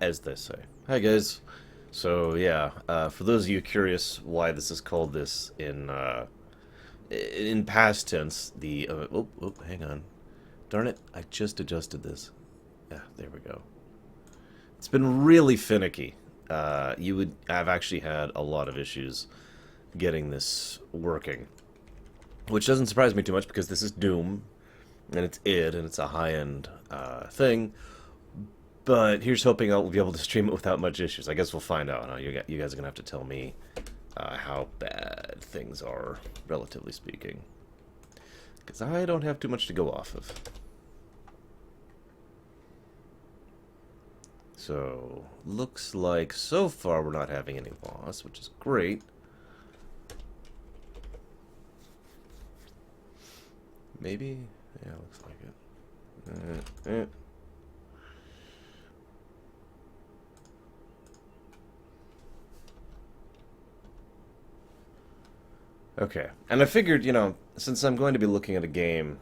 As they say. Hi guys. So yeah, for those of you curious why this is called this in past tense, hang on, darn it, I just adjusted this. Yeah, there we go. It's been really finicky. I've actually had a lot of issues getting this working, which doesn't surprise me too much because this is Doom, and it's id, and it's a high-end thing. But here's hoping I'll be able to stream it without much issues. I guess we'll find out. Huh? You guys are gonna have to tell me how bad things are, relatively speaking, because I don't have too much to go off of. So looks like so far we're not having any loss, which is great. Maybe, yeah, looks like it. Okay, and I figured, since I'm going to be looking at a game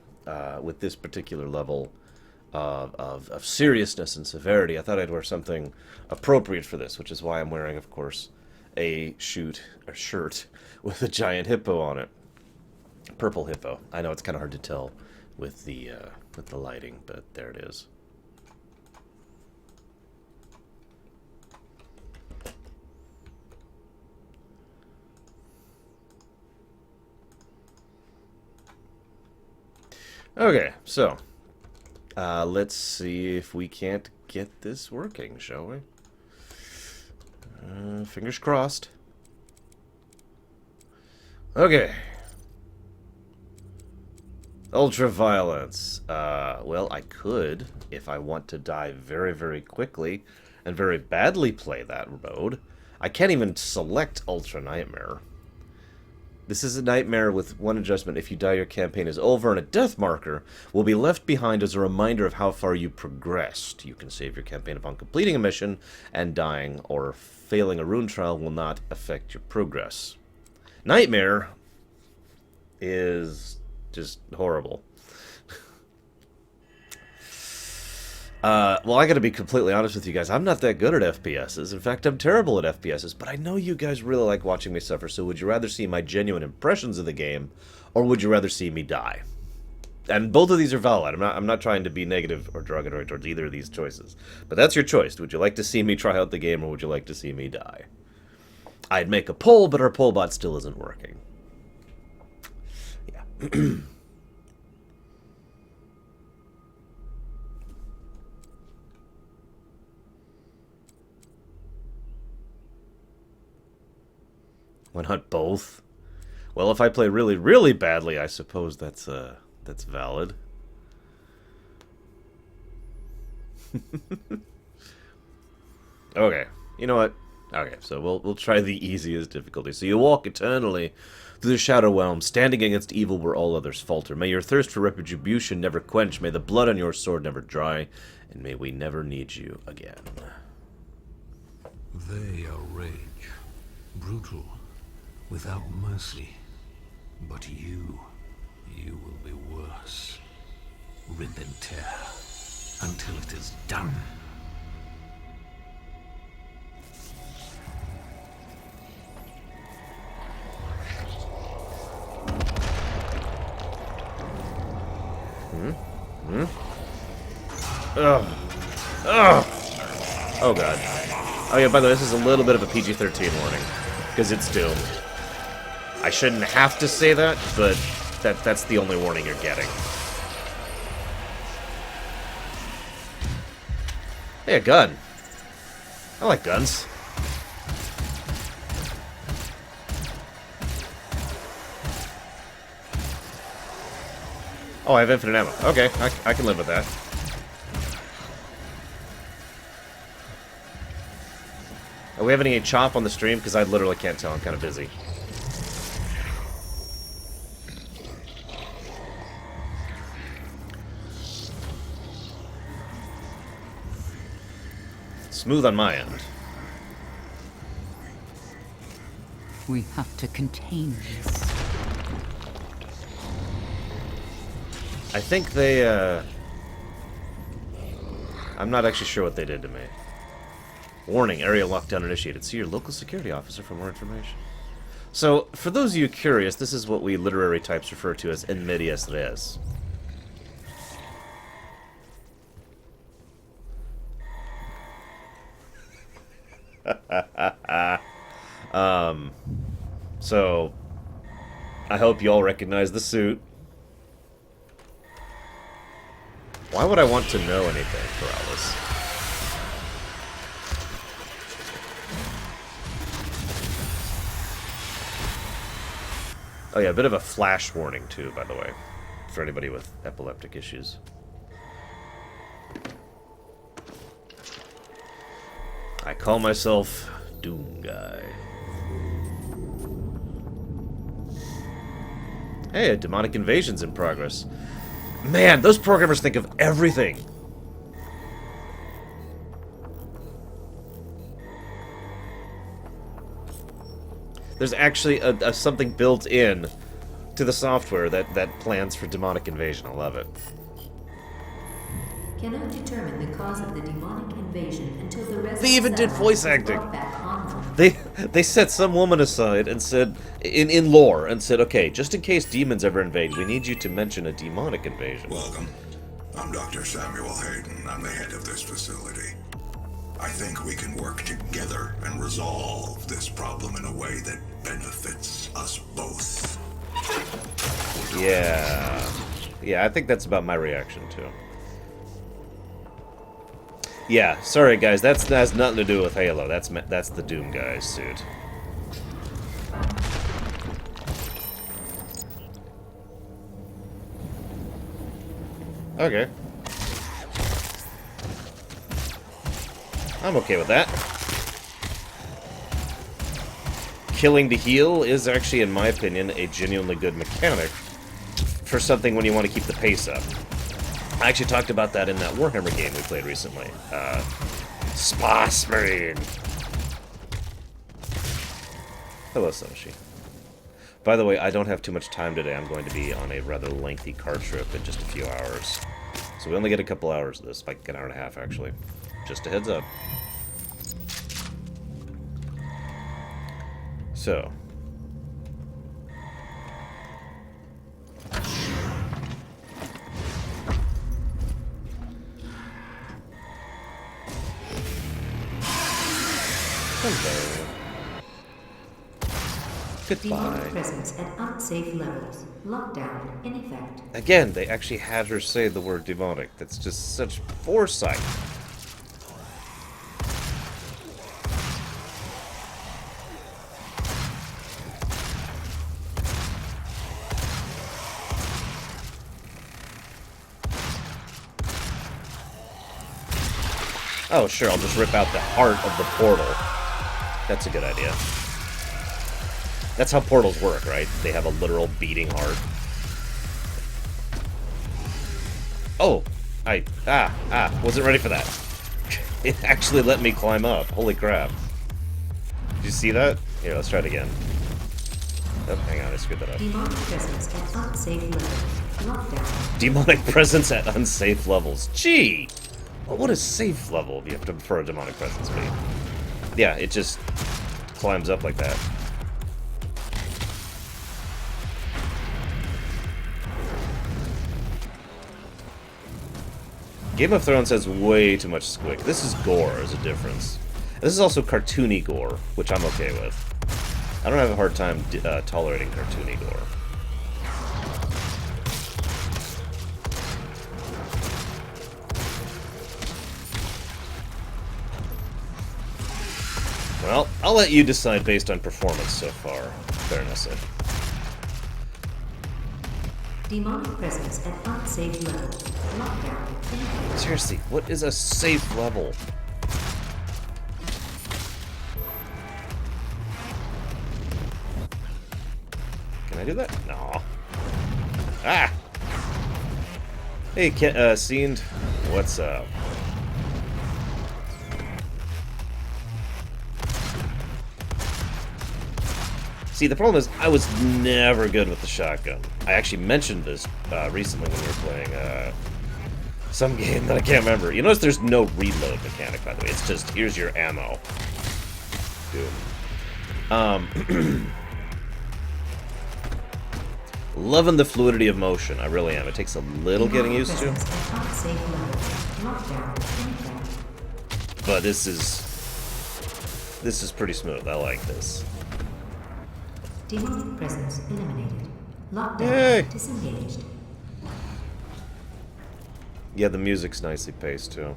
with this particular level of seriousness and severity, I thought I'd wear something appropriate for this, which is why I'm wearing, of course, a shirt with a giant hippo on it. Purple hippo. I know it's kind of hard to tell with the lighting, but there it is. Okay, so let's see if we can't get this working, shall we? Fingers crossed. Okay. Ultraviolence. Well, I could, if I want to die very, very quickly and very badly play that mode. I can't even select Ultra Nightmare. This is a nightmare with one adjustment. If you die, your campaign is over, and a death marker will be left behind as a reminder of how far you progressed. You can save your campaign upon completing a mission, and dying or failing a rune trial will not affect your progress. Nightmare is just horrible. Well, I gotta be completely honest with you guys. I'm not that good at FPSs. In fact, I'm terrible at FPSs, but I know you guys really like watching me suffer, so would you rather see my genuine impressions of the game, or would you rather see me die? And both of these are valid. I'm not trying to be negative or derogatory towards either of these choices. But that's your choice. Would you like to see me try out the game, or would you like to see me die? I'd make a poll, but our poll bot still isn't working. Yeah. Why not both? Well, if I play really, really badly, I suppose that's valid. Okay, you know what? Okay, so we'll try the easiest difficulty. So you walk eternally through the shadow realm, standing against evil where all others falter. May your thirst for retribution never quench. May the blood on your sword never dry, and may we never need you again. They are rage, brutal, without mercy. But you will be worse. Rip and tear until it is done. Ugh. Ugh. Oh god. Oh yeah, by the way, this is a little bit of a PG-13 warning, because it's Doom. I shouldn't have to say that, but that's the only warning you're getting. Hey, a gun. I like guns. Oh, I have infinite ammo. Okay, I can live with that. Are we having any chop on the stream? Because I literally can't tell. I'm kind of busy. Smooth on my end. We have to contain this. I think they, I'm not actually sure what they did to me. Warning, area lockdown initiated. See your local security officer for more information. So, for those of you curious, this is what we literary types refer to as in medias res. So, I hope you all recognize the suit. Why would I want to know anything, Corrales? Oh yeah, a bit of a flash warning too, by the way, for anybody with epileptic issues. I call myself Doom Guy. Hey, a demonic invasion's in progress. Man, those programmers think of everything. There's actually a something built in to the software that plans for demonic invasion. I love it. Cannot determine the cause of the demonic invasion until the rest. They even did voice acting. They set some woman aside and said, in lore, and said, okay, just in case demons ever invade, we need you to mention a demonic invasion. Welcome. I'm Dr. Samuel Hayden. I'm the head of this facility. I think we can work together and resolve this problem in a way that benefits us both. Yeah. Yeah, I think that's about my reaction, too. Yeah, sorry guys, that has nothing to do with Halo. That's the Doom guy's suit. Okay. I'm okay with that. Killing to heal is actually, in my opinion, a genuinely good mechanic for something when you want to keep the pace up. I actually talked about that in that Warhammer game we played recently. Spas Marine. Hello, Soshi. By the way, I don't have too much time today. I'm going to be on a rather lengthy car trip in just a few hours. So we only get a couple hours of this, like an hour and a half, actually. Just a heads up. So. Hello. Goodbye. Demonic presence at unsafe levels. Lockdown in effect. Again, they actually had her say the word demonic. That's just such foresight. Oh, sure, I'll just rip out the heart of the portal. That's a good idea. That's how portals work, right? They have a literal beating heart. Oh! Wasn't ready for that. It actually let me climb up. Holy crap. Did you see that? Here, let's try it again. Oh, hang on, I screwed that up. Demonic presence at unsafe levels. Lockdown. Demonic presence at unsafe levels. Gee! Well, what is safe level you have to prefer a demonic presence be? Yeah, it just climbs up like that. Game of Thrones has way too much squick. This is gore, is a difference. This is also cartoony gore, which I'm okay with. I don't have a hard time tolerating cartoony gore. Well, I'll let you decide based on performance so far. Fairness. Demonic presence at unsafe levels. Lockdown. Seriously, what is a safe level? Can I do that? No. Ah! Hey, Fiend. What's up? See, the problem is, I was never good with the shotgun. I actually mentioned this recently when we were playing Some game that I can't remember. You notice there's no reload mechanic, by the way. It's just, here's your ammo. Doom. Loving the fluidity of motion. I really am. It takes a little getting used to. But this is pretty smooth. I like this. Demonic presence eliminated. Lockdown Yay! disengaged. Yeah, the music's nicely paced too.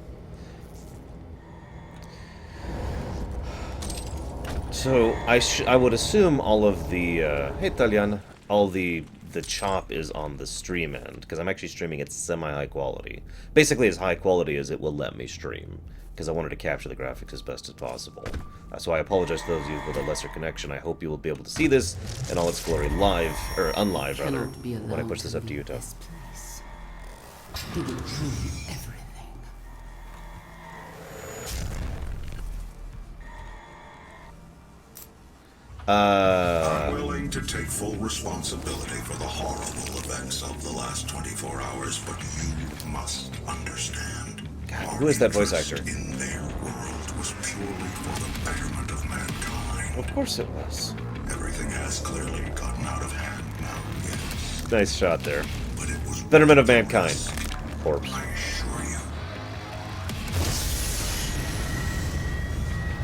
So I would assume all of the hey Taliana, all the chop is on the stream end, because I'm actually streaming at semi-high quality. Basically as high quality as it will let me stream, because I wanted to capture the graphics as best as possible. So I apologize to those of you with a lesser connection. I hope you will be able to see this in all its glory live, or unlive rather, when I push this up to YouTube. Did it truly everything? I'm willing to take full responsibility for the horrible events of the last 24 hours, but you must understand. God, who is that voice Our actor? interest in their world was purely for the betterment of mankind. Of course it was. Everything has clearly gotten out of hand now, yes. Nice shot there. But it was Betterment of mankind. Corpse. I assure you.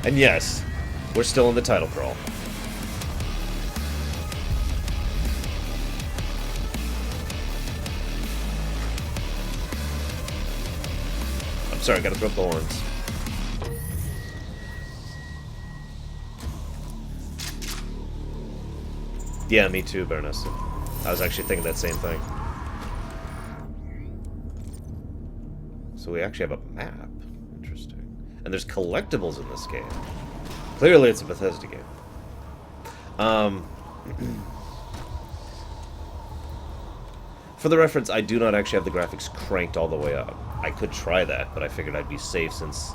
And yes, we're still in the title crawl. I'm sorry, I gotta throw up the horns. Yeah, me too, Baronessa. I was actually thinking that same thing. So we actually have a map. Interesting. And there's collectibles in this game. Clearly it's a Bethesda game. For the reference, I do not actually have the graphics cranked all the way up. I could try that, but I figured I'd be safe since,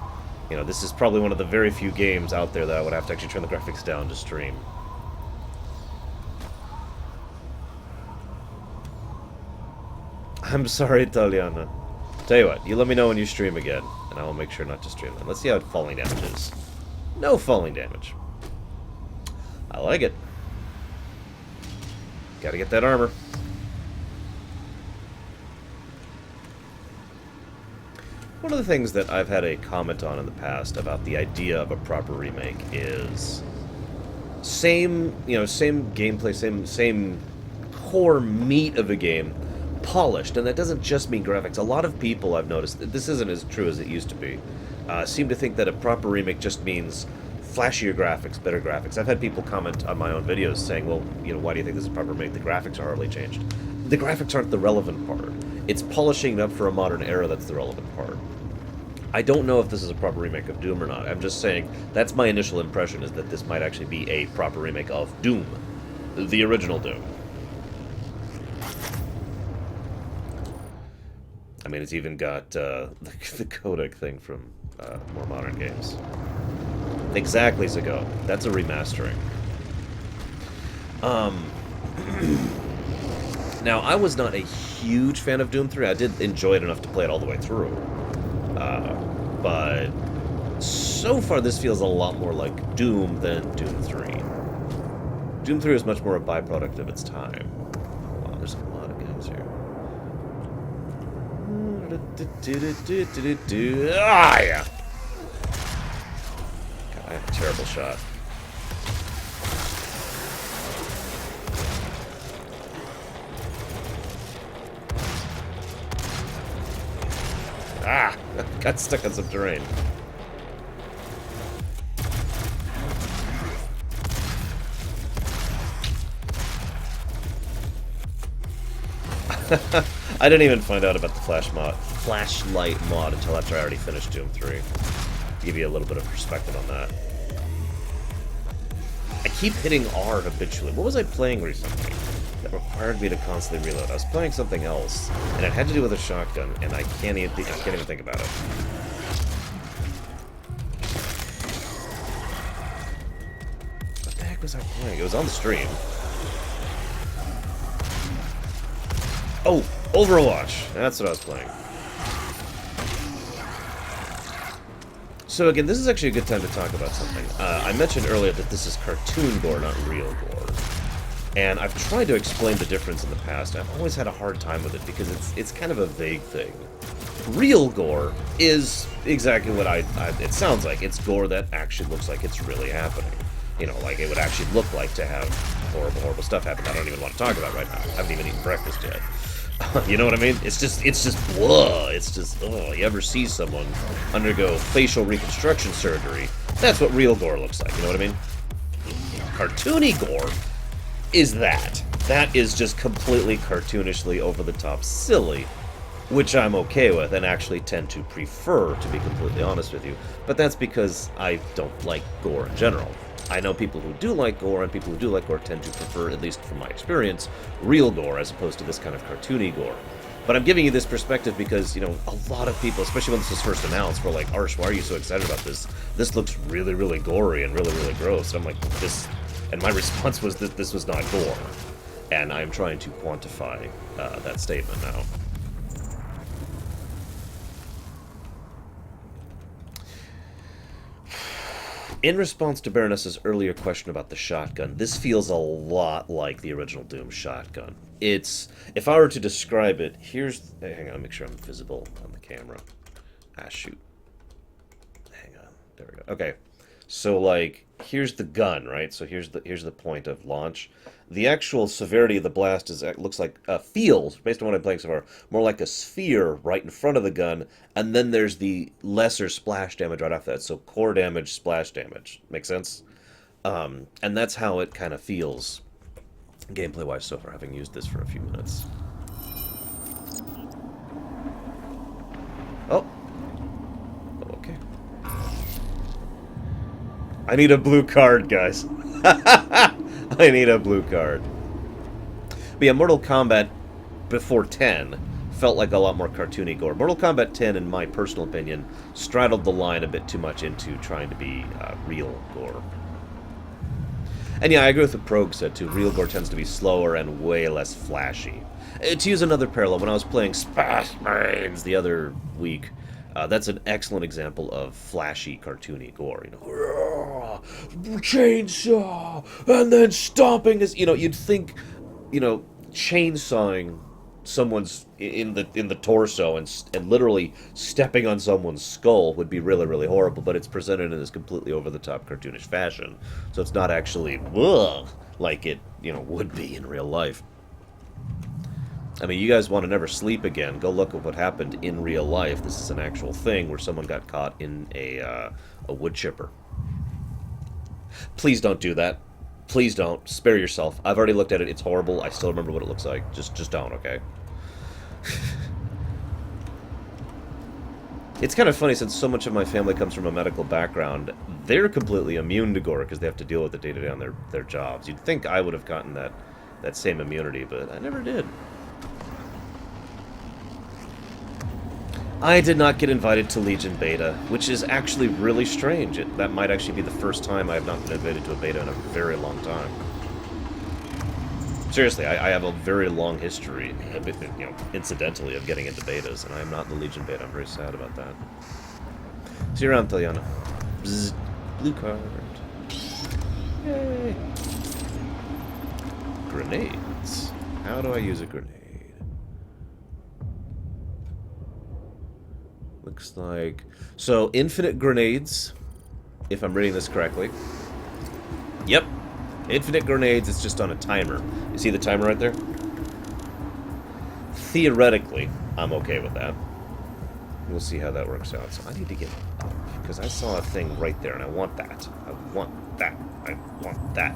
you know, this is probably one of the very few games out there that I would have to actually turn the graphics down to stream. I'm sorry, Italiana. Tell you what, you let me know when you stream again, and I will make sure not to stream them. Let's see how falling damage is. No falling damage. I like it. Gotta get that armor. One of the things that I've had a comment on in the past about the idea of a proper remake is same gameplay, same core meat of a game, polished, and that doesn't just mean graphics. A lot of people, I've noticed, this isn't as true as it used to be, seem to think that a proper remake just means flashier graphics, better graphics. I've had people comment on my own videos saying, well, you know, why do you think this is a proper remake? The graphics are hardly changed. The graphics aren't the relevant part. It's polishing it up for a modern era that's the relevant part. I don't know if this is a proper remake of Doom or not. I'm just saying, that's my initial impression, is that this might actually be a proper remake of Doom. The original Doom. I mean, it's even got the codec thing from more modern games. Exactly, Zago. That's a remastering. Now, I was not a huge fan of Doom 3. I did enjoy it enough to play it all the way through. But so far, this feels a lot more like Doom than Doom 3. Doom 3 is much more a byproduct of its time. Wow, there's a lot of guns here. Ah, yeah! God, I have a terrible shot. Ah! Got stuck on some terrain. I didn't even find out about the flashlight mod until after I already finished Doom 3. To give you a little bit of perspective on that. I keep hitting R habitually. What was I playing recently that required me to constantly reload? I was playing something else, and it had to do with a shotgun, and I can't even think about it. What the heck was I playing? It was on the stream. Oh, Overwatch. That's what I was playing. So again, this is actually a good time to talk about something. I mentioned earlier that this is cartoon gore, not real gore. And I've tried to explain the difference in the past. I've always had a hard time with it because it's kind of a vague thing. Real gore is exactly what it sounds like. It's gore that actually looks like it's really happening. You know, like it would actually look like to have horrible, horrible stuff happen that I don't even want to talk about right now. I haven't even eaten breakfast yet. You know what I mean? It's just blah. It's just, oh, you ever see someone undergo facial reconstruction surgery? That's what real gore looks like, you know what I mean? Cartoony gore is that. That is just completely cartoonishly over-the-top silly, which I'm okay with and actually tend to prefer, to be completely honest with you. But that's because I don't like gore in general. I know people who do like gore, and people who do like gore tend to prefer, at least from my experience, real gore as opposed to this kind of cartoony gore. But I'm giving you this perspective because, you know, a lot of people, especially when this was first announced, were like, Arsh, why are you so excited about this? This looks really, really gory and really, really gross. And I'm like, this... And my response was that this was not gore. And I'm trying to quantify that statement now. In response to Baroness's earlier question about the shotgun, this feels a lot like the original Doom shotgun. It's, if I were to describe it, here's, hang on, make sure I'm visible on the camera. Ah, shoot. Hang on, there we go. Okay, so like, here's the gun, right? So here's the point of launch. The actual severity of the blast looks like feels, based on what I'm playing so far, more like a sphere right in front of the gun, and then there's the lesser splash damage right after that. So core damage, splash damage. Make sense? And that's how it kind of feels, gameplay-wise so far, having used this for a few minutes. Oh. Okay. I need a blue card, guys. I need a blue card. But yeah, Mortal Kombat before 10 felt like a lot more cartoony gore. Mortal Kombat 10, in my personal opinion, straddled the line a bit too much into trying to be real gore. And yeah, I agree with what Progue said too. Real gore tends to be slower and way less flashy. To use another parallel, when I was playing Space the other week, that's an excellent example of flashy, cartoony gore. You know, chainsaw, and then stomping is. You know, you'd think, you know, chainsawing someone's in the torso and literally stepping on someone's skull would be really, really horrible. But it's presented in this completely over the top, cartoonish fashion, so it's not actually like it, you know, would be in real life. I mean, you guys want to never sleep again, go look at what happened in real life. This is an actual thing where someone got caught in a wood chipper. Please don't do that. Please don't. Spare yourself. I've already looked at it. It's horrible. I still remember what it looks like. Just don't, okay? It's kind of funny, since so much of my family comes from a medical background, they're completely immune to gore because they have to deal with it day-to-day on their jobs. You'd think I would have gotten that same immunity, but I never did. I did not get invited to Legion Beta, which is actually really strange. That might actually be the first time I have not been invited to a beta in a very long time. Seriously, I have a very long history, you know, incidentally, of getting into betas, and I am not in the Legion Beta. I'm very sad about that. See you around, Taliana. Bzz. Blue card. Yay! Grenades. How do I use a grenade? Looks like... So, infinite grenades, if I'm reading this correctly. Yep. Infinite grenades, it's just on a timer. You see the timer right there? Theoretically, I'm okay with that. We'll see how that works out. So I need to get up, because I saw a thing right there, and I want that. I want that. I want that.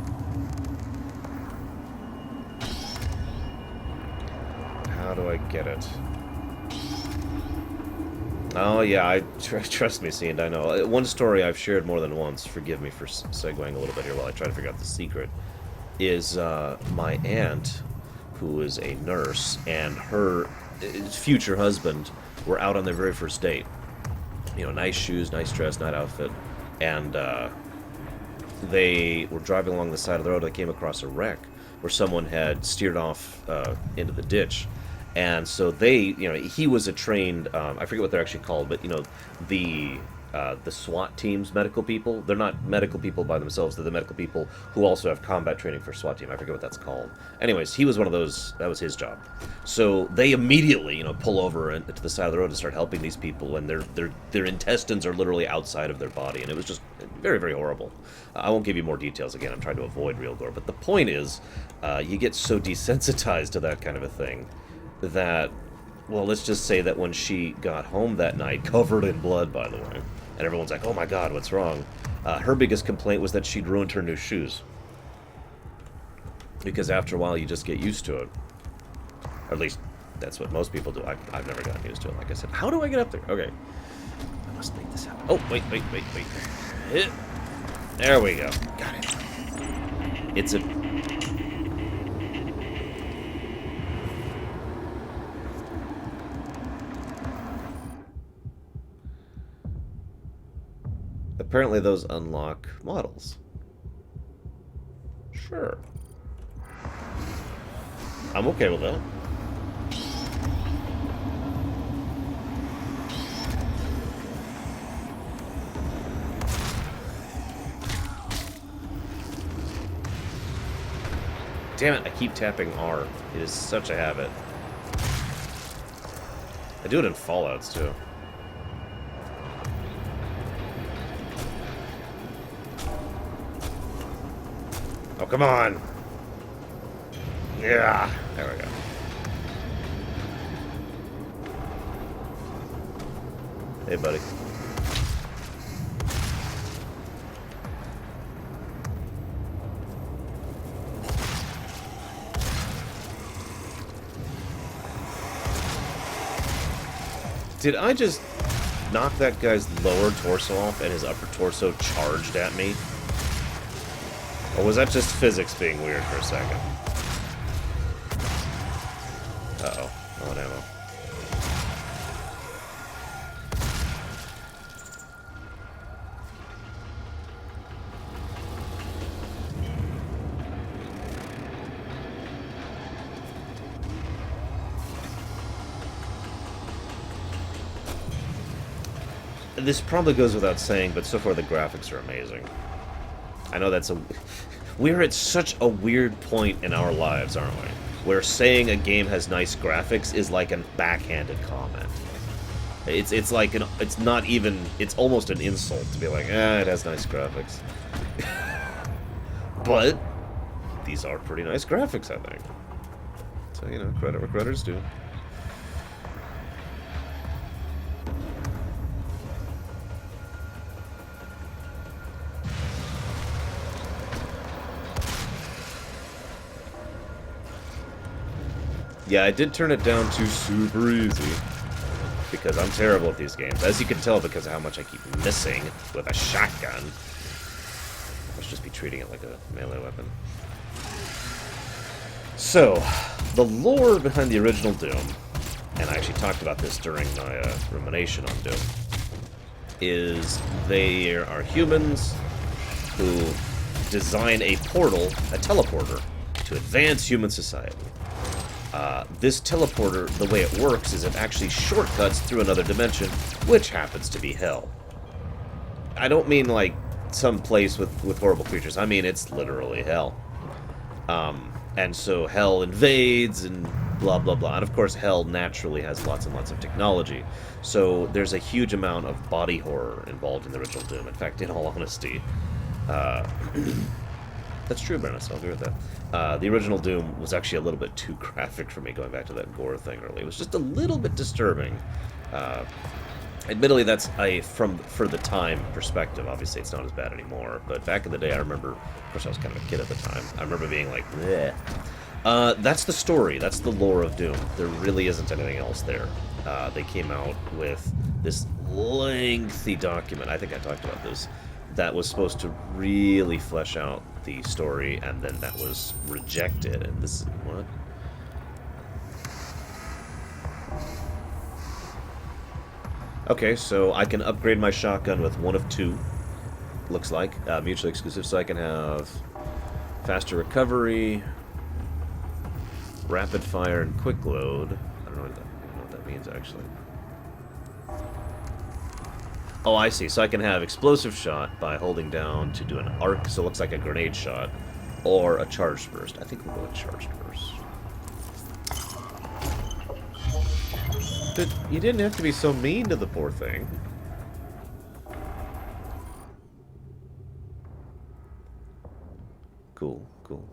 How do I get it? Oh, yeah, trust me, Seend, I know. One story I've shared more than once, forgive me for segueing a little bit here while I try to figure out the secret, is my aunt, who is a nurse, and her future husband were out on their very first date. You know, nice shoes, nice dress, nice outfit, and they were driving along the side of the road. They came across a wreck where someone had steered off into the ditch. And so they, you know, he was a trained, I forget what they're actually called, but, you know, the the SWAT team's medical people. They're not medical people by themselves. They're the medical people who also have combat training for SWAT team. I forget what that's called. Anyways, he was one of those. That was his job. So they immediately, pull over to the side of the road and start helping these people, and their intestines are literally outside of their body, and it was just very, very horrible. I won't give you more details. Again, I'm trying to avoid real gore, but the point is, you get so desensitized to that kind of a thing that, well, let's just say that when she got home that night, covered in blood, by the way, and everyone's like, oh my god, what's wrong? Her biggest complaint was that she'd ruined her new shoes. Because after a while, you just get used to it. Or at least, that's what most people do. I've never gotten used to it, like I said. How do I get up there? Okay. I must make this happen. Oh, wait. There we go. Got it. It's a... Apparently those unlock models. Sure. I'm okay with that. Damn it, I keep tapping R. It is such a habit. I do it in Fallouts, too. Oh, come on! Yeah! There we go. Hey, buddy. Did I just knock that guy's lower torso off and his upper torso charged at me? Or was that just physics being weird for a second? Uh-oh. Low on ammo. This probably goes without saying, but so far the graphics are amazing. I know that's a... We're at such a weird point in our lives, aren't we? Where saying a game has nice graphics is like a backhanded comment. It's like an... It's not even... It's almost an insult to be like, it has nice graphics. But these are pretty nice graphics, I think. So, credit where credit's due. Yeah, I did turn it down to super easy, because I'm terrible at these games. As you can tell, because of how much I keep missing with a shotgun. I should just be treating it like a melee weapon. So, the lore behind the original Doom, and I actually talked about this during my rumination on Doom, is they are humans who design a portal, a teleporter, to advance human society. This teleporter, the way it works is it actually shortcuts through another dimension, which happens to be Hell. I don't mean like some place with horrible creatures. I mean it's literally Hell. And so Hell invades and blah blah blah. And of course Hell naturally has lots and lots of technology. So there's a huge amount of body horror involved in the original Doom. In fact, in all honesty, that's true, Brennis. I'll agree with that. The original Doom was actually a little bit too graphic for me, going back to that gore thing earlier. It was just a little bit disturbing. Admittedly, that's for the time perspective. Obviously, it's not as bad anymore. But back in the day, I remember, of course, I was kind of a kid at the time. I remember being like, bleh. That's the story. That's the lore of Doom. There really isn't anything else there. They came out with this lengthy document. I think I talked about this. That was supposed to really flesh out the story, and then that was rejected. And this is what? Okay, so I can upgrade my shotgun with one of two. Looks like mutually exclusive, so I can have faster recovery, rapid fire, and quick load. I don't know what that means actually. Oh, I see. So I can have explosive shot by holding down to do an arc, so it looks like a grenade shot, or a charged burst. I think we'll go with charged burst. But you didn't have to be so mean to the poor thing. Cool, cool.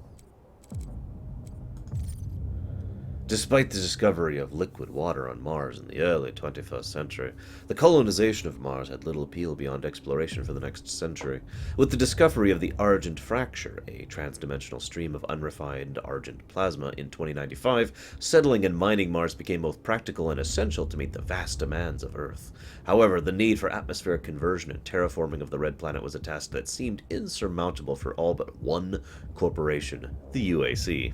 Despite the discovery of liquid water on Mars in the early 21st century, the colonization of Mars had little appeal beyond exploration for the next century. With the discovery of the Argent Fracture, a transdimensional stream of unrefined Argent plasma in 2095, settling and mining Mars became both practical and essential to meet the vast demands of Earth. However, the need for atmospheric conversion and terraforming of the Red Planet was a task that seemed insurmountable for all but one corporation, the UAC.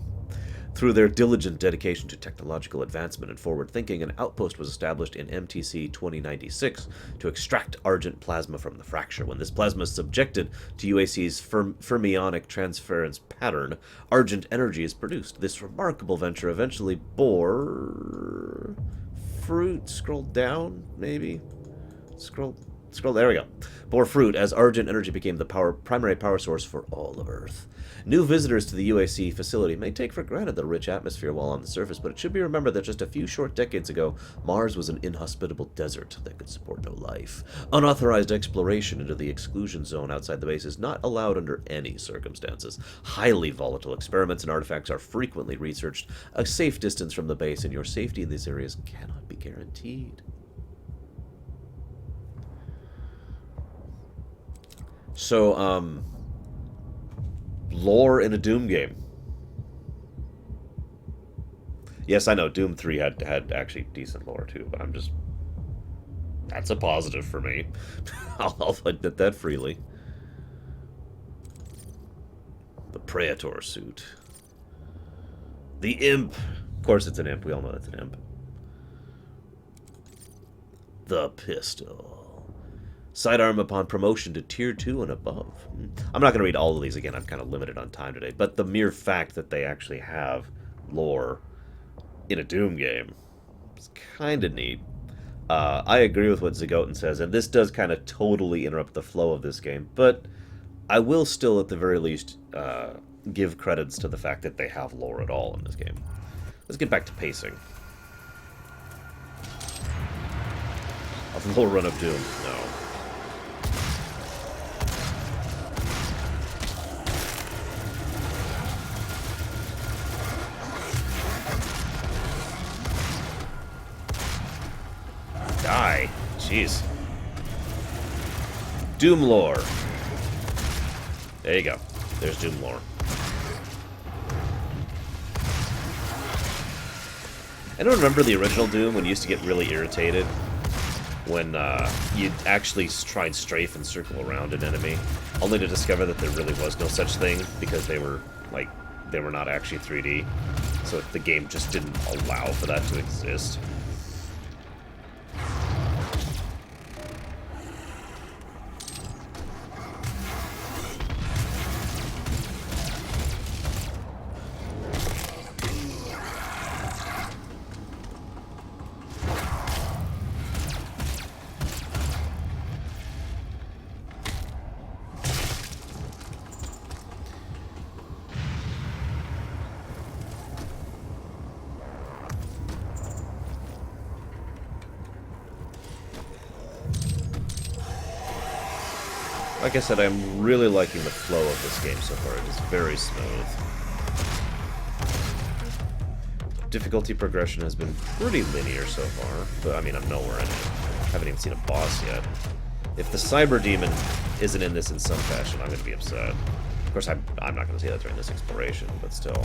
Through their diligent dedication to technological advancement and forward thinking, an outpost was established in MTC 2096 to extract Argent plasma from the fracture. When this plasma is subjected to UAC's fermionic transference pattern, Argent energy is produced. This remarkable venture eventually bore fruit. Scroll down, maybe? Scroll, there we go. Bore fruit as Argent energy became the primary power source for all of Earth. New visitors to the UAC facility may take for granted the rich atmosphere while on the surface, but it should be remembered that just a few short decades ago, Mars was an inhospitable desert that could support no life. Unauthorized exploration into the exclusion zone outside the base is not allowed under any circumstances. Highly volatile experiments and artifacts are frequently researched a safe distance from the base, and your safety in these areas cannot be guaranteed. So, lore in a Doom game. Yes, I know, Doom 3 had actually decent lore too, but I'm just... That's a positive for me. I'll admit that freely. The Praetor suit. The Imp. Of course it's an imp, we all know it's an imp. The Pistol. Sidearm upon promotion to Tier 2 and above. I'm not going to read all of these again, I'm kind of limited on time today, but the mere fact that they actually have lore in a Doom game is kind of neat. I agree with what Zagoten says, and this does kind of totally interrupt the flow of this game, but I will still, at the very least, give credits to the fact that they have lore at all in this game. Let's get back to pacing. A full run of Doom, no. Die. Jeez. Doom lore. There you go. There's Doom lore. I don't remember the original Doom when you used to get really irritated when you'd actually try and strafe and circle around an enemy, only to discover that there really was no such thing because they were not actually 3D. So the game just didn't allow for that to exist. Like I said, I'm really liking the flow of this game so far. It is very smooth. Difficulty progression has been pretty linear so far, but I mean, I'm nowhere in it. I haven't even seen a boss yet. If the Cyber Demon isn't in this in some fashion, I'm going to be upset. Of course, I'm not going to say that during this exploration, but still.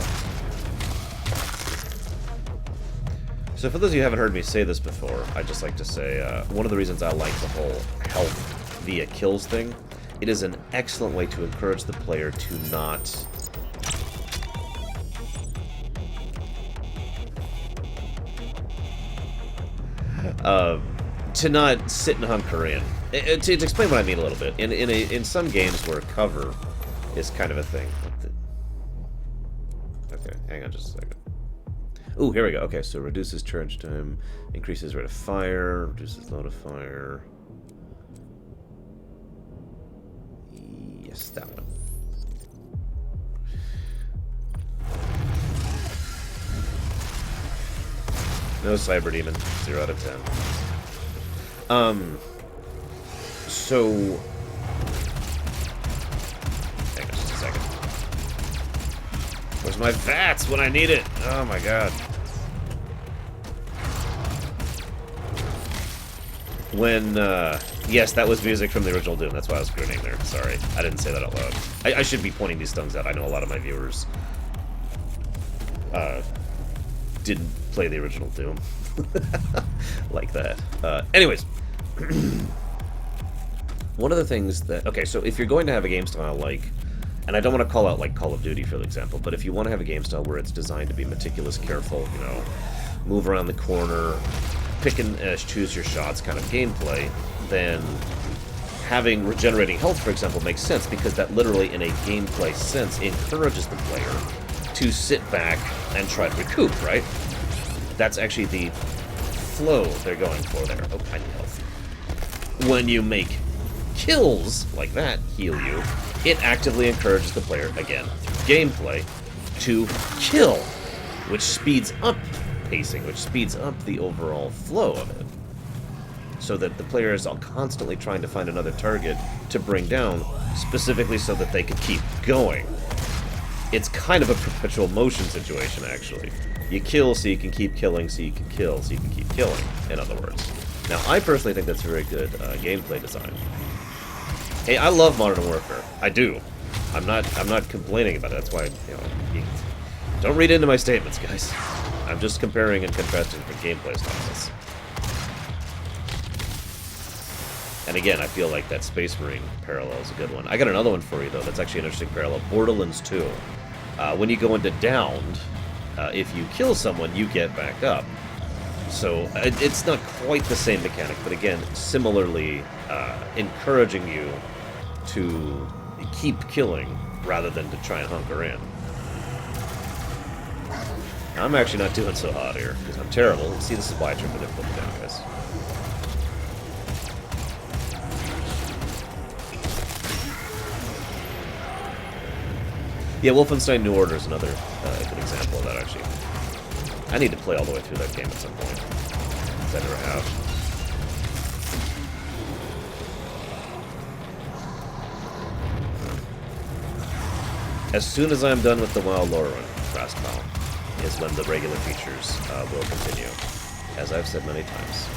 So for those of you who haven't heard me say this before, I'd just like to say, one of the reasons I like the whole health via kills thing, it is an excellent way to encourage the player to not... to not sit and hunker in. To explain what I mean a little bit, in some games where cover is kind of a thing. Okay, hang on just a second. Ooh, here we go. Okay, so reduces charge time, increases rate of fire, reduces load of fire. It's that one. No Cyber Demon. 0 out of 10. So... Hang on just a second. Where's my VATS when I need it? Oh my god. When, yes, that was music from the original Doom. That's why I was grinning there. Sorry. I didn't say that out loud. I should be pointing these things out. I know a lot of my viewers, didn't play the original Doom. Like that. Anyways. One of the things that... Okay, so if you're going to have a game style like... And I don't want to call out, like, Call of Duty, for example, but if you want to have a game style where it's designed to be meticulous, careful, you know, move around the corner, pick and choose your shots kind of gameplay, then having regenerating health, for example, makes sense, because that literally, in a gameplay sense, encourages the player to sit back and try to recoup, right? That's actually the flow they're going for there. Oh, I need health. When you make kills like that heal you, it actively encourages the player, again, through gameplay, to kill, which speeds up pacing, which speeds up the overall flow of it. So that the player is all constantly trying to find another target to bring down, specifically so that they can keep going. It's kind of a perpetual motion situation, actually. You kill so you can keep killing, so you can kill so you can keep killing, in other words. Now, I personally think that's very good gameplay design. Hey, I love Modern Warfare. I do. I'm not complaining about it. That's why, you know, don't read into my statements, guys. I'm just comparing and contrasting the gameplay styles. And again, I feel like that Space Marine parallel is a good one. I got another one for you, though, that's actually an interesting parallel. Borderlands 2. When you go into downed, if you kill someone, you get back up. So it's not quite the same mechanic, but again, similarly encouraging you to keep killing rather than to try and hunker in. I'm actually not doing so hot here, because I'm terrible. See the supply trip and then put me down, guys. Yeah, Wolfenstein New Order is another good example of that, actually. I need to play all the way through that game at some point, because I never have. As soon as I'm done with the WoW Lorerunner, Frostbound, is when the regular features will continue, as I've said many times.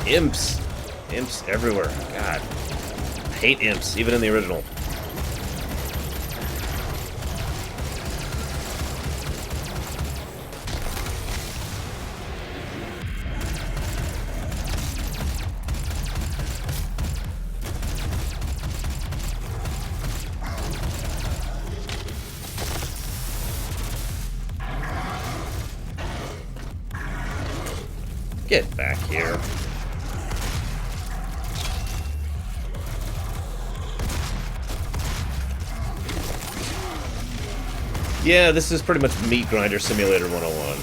Imps! Imps everywhere. God. I hate imps, even in the original. Get back here. Yeah, this is pretty much Meat Grinder Simulator 101.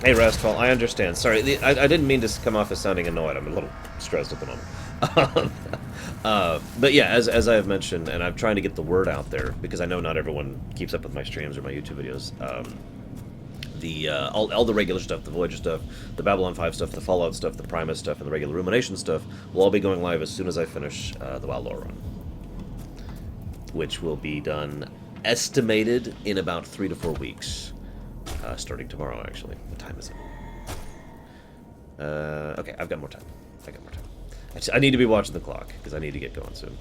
Hey, Restfall, I understand. Sorry, I didn't mean to come off as sounding annoyed. I'm a little stressed at the moment. But yeah, as I have mentioned, and I'm trying to get the word out there, because I know not everyone keeps up with my streams or my YouTube videos. All the regular stuff, the Voyager stuff, the Babylon 5 stuff, the Fallout stuff, the Primus stuff, and the regular Rumination stuff will all be going live as soon as I finish the WoW Lore Run, which will be done, estimated, in about 3 to 4 weeks. Starting tomorrow, actually. What time is it? Okay, I've got more time. I need to be watching the clock, because I need to get going soon.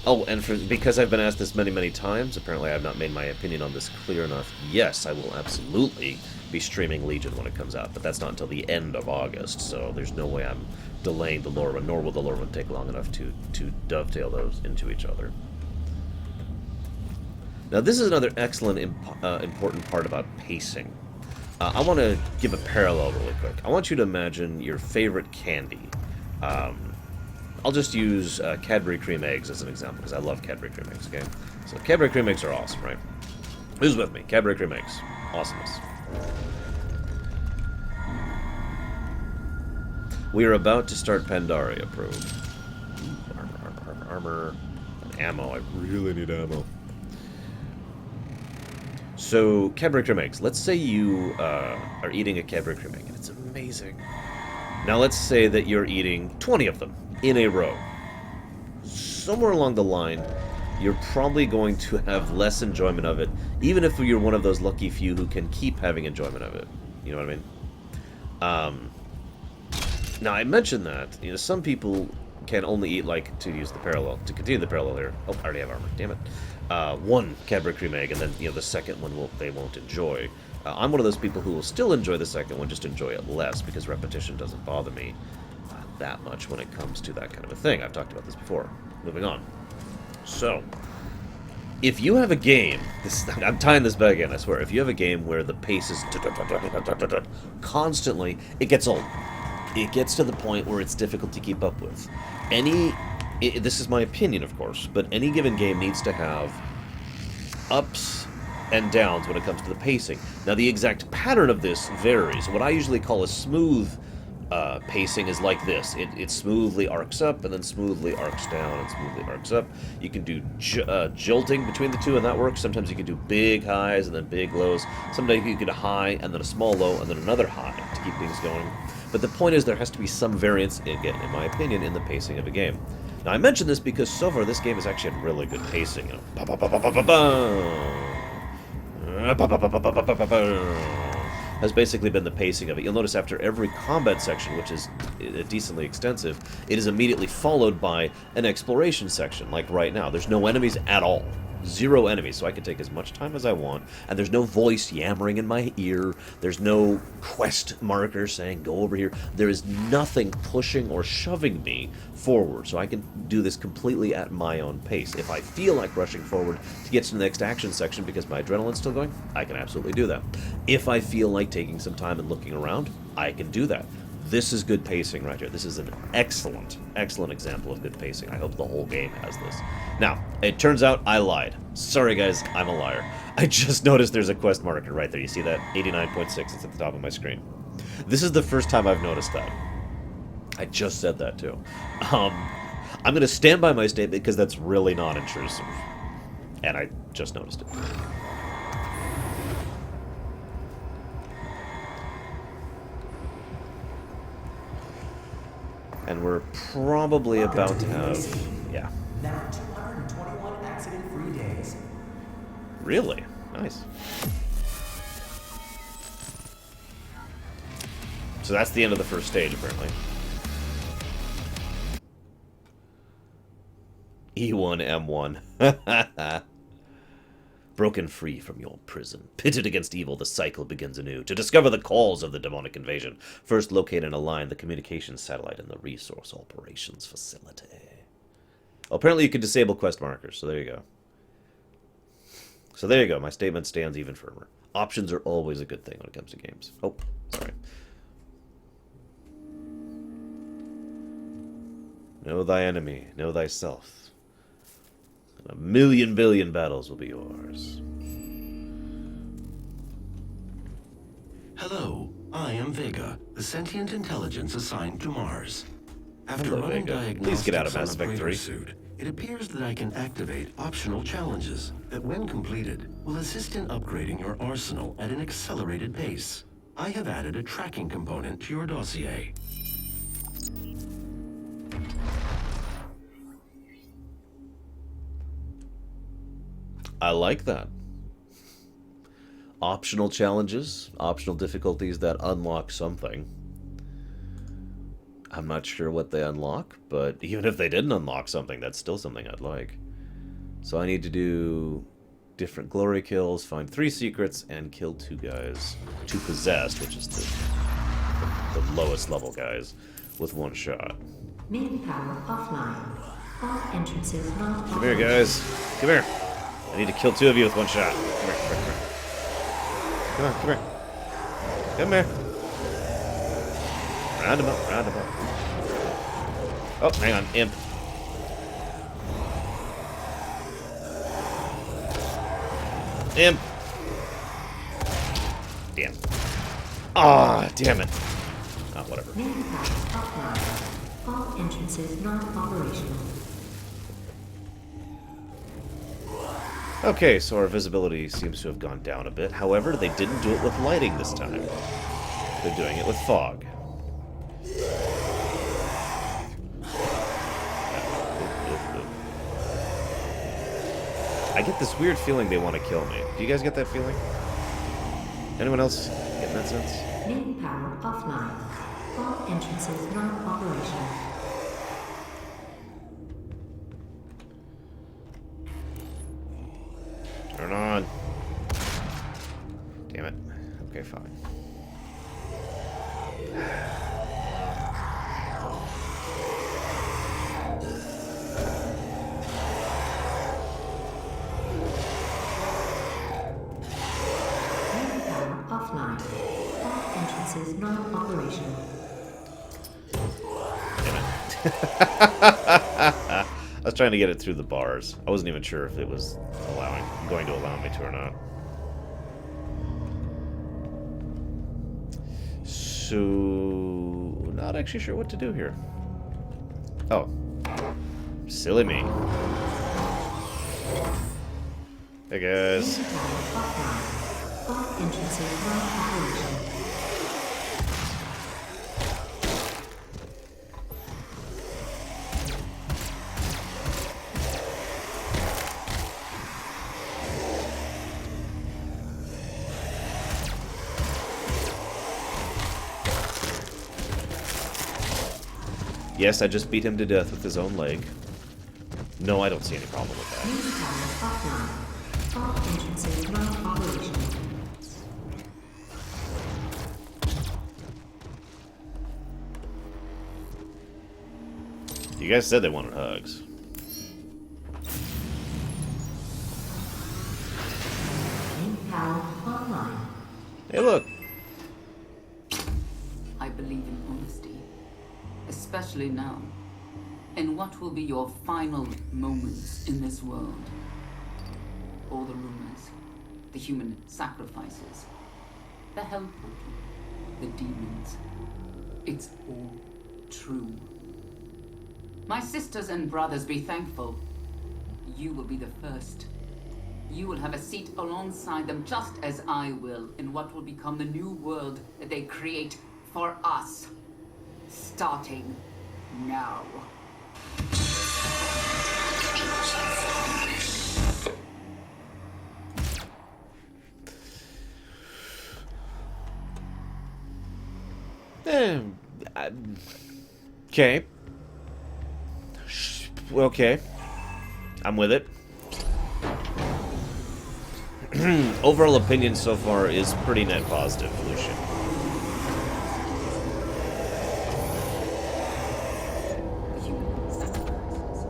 Oh, and because I've been asked this many, many times, apparently I have not made my opinion on this clear enough. Yes, I will absolutely be streaming Legion when it comes out, but that's not until the end of August, so there's no way I'm delaying the lore run, nor will the lore run take long enough to dovetail those into each other. Now, this is another excellent, important part about pacing. I want to give a parallel really quick. I want you to imagine your favorite candy. I'll just use Cadbury cream eggs as an example, because I love Cadbury cream eggs, okay? So Cadbury cream eggs are awesome, right? Who's with me? Cadbury cream eggs. Awesomeness. We are about to start Pandaria Probe. Armor, and ammo. I really need ammo. So, Cadbury cream eggs. Let's say you are eating a Cadbury cream egg, and it's amazing. Now, let's say that you're eating 20 of them in a row. Somewhere along the line, you're probably going to have less enjoyment of it, even if you're one of those lucky few who can keep having enjoyment of it. You know what I mean? Now, I mentioned that, you know, some people can only eat, like, to use the parallel, to continue the parallel here. Oh, I already have armor, damn it. One Cadbury cream egg, and then, you know, the second one they won't enjoy. I'm one of those people who will still enjoy the second one, just enjoy it less, because repetition doesn't bother me that much when it comes to that kind of a thing. I've talked about this before. Moving on. So, if you have a game, I'm tying this back in, I swear. If you have a game where the pace is constantly, it gets old. It gets to the point where it's difficult to keep up with. This is my opinion, of course, but any given game needs to have ups and downs when it comes to the pacing. Now, the exact pattern of this varies. What I usually call a smooth pacing is like this. It smoothly arcs up, and then smoothly arcs down, and smoothly arcs up. You can do jolting between the two, and that works. Sometimes you can do big highs and then big lows. Sometimes you can do a high, and then a small low, and then another high to keep things going. But the point is, there has to be some variance, again, in my opinion, in the pacing of a game. Now, I mention this because so far this game has actually had really good pacing. You know, has basically been the pacing of it. You'll notice after every combat section, which is decently extensive, it is immediately followed by an exploration section, like right now. There's no enemies at all. 0 enemies, so I can take as much time as I want, and there's no voice yammering in my ear, there's no quest marker saying, go over here. There is nothing pushing or shoving me forward, so I can do this completely at my own pace. If I feel like rushing forward to get to the next action section because my adrenaline's still going, I can absolutely do that. If I feel like taking some time and looking around, I can do that. This is good pacing right here. This is an excellent, excellent example of good pacing. I hope the whole game has this. Now, it turns out I lied. Sorry, guys, I'm a liar. I just noticed there's a quest marker right there. You see that? 89.6. It's at the top of my screen. This is the first time I've noticed that. I just said that, too. I'm going to stand by my statement because that's really not intrusive. And I just noticed it. And we're probably about to have... Yeah. Now 221 accident-free days. Really? Nice. So that's the end of the first stage, apparently. E1, M1. Broken free from your prison, pitted against evil, the cycle begins anew. To discover the cause of the demonic invasion, first locate and align the communications satellite in the resource operations facility. Well, apparently you can disable quest markers, so there you go. So there you go, my statement stands even firmer. Options are always a good thing when it comes to games. Oh, sorry. Know thy enemy, know thyself. And 1,000,000 billion battles will be yours. Hello, I am Vega, the sentient intelligence assigned to Mars. After Hello, running Vega. diagnostics Please get out of on Mass a Effect 3. Praetor suit, it appears that I can activate optional challenges that, when completed, will assist in upgrading your arsenal at an accelerated pace. I have added a tracking component to your dossier. I like that. Optional challenges, optional difficulties that unlock something. I'm not sure what they unlock, but even if they didn't unlock something, that's still something I'd like. So I need to do different glory kills, find 3 secrets, and kill 2 guys. 2 possessed, which is the lowest level guys, with 1 shot. Main power offline. All entrances not Come here, guys. Come here. I need to kill 2 of you with 1 shot. Come here, come here, come here. Come on, come here. Come here. Round him up, round him up. Oh, hang on, imp. Imp. Damn. Ah, damn it. Ah, whatever. Main power offline. All entrances not operational. Okay, so our visibility seems to have gone down a bit. However, they didn't do it with lighting this time. They're doing it with fog. I get this weird feeling they want to kill me. Do you guys get that feeling? Anyone else getting that sense? Main power offline. All entrances not operational. Turn on. Damn it. Okay, fine. Main power offline. All entrances not operational. I was trying to get it through the bars. I wasn't even sure if it was going to allow me to or not. So, not actually sure what to do here. Oh. Silly me. Hey guys. Main power offline. All entrances not operational. Yes, I just beat him to death with his own leg. No, I don't see any problem with that. Main power offline. All entrances not operational. You guys said they wanted hugs. Main power online. Hey, look. I believe in honesty, especially now, in what will be your final moments in this world. All the rumors, the human sacrifices, the hell portal, the demons. It's all true. My sisters and brothers, be thankful. You will be the first. You will have a seat alongside them, just as I will, in what will become the new world that they create for us. Starting now. Okay. Okay. I'm with it. Overall opinion so far is pretty net positive, Lucian. The human sacrifices.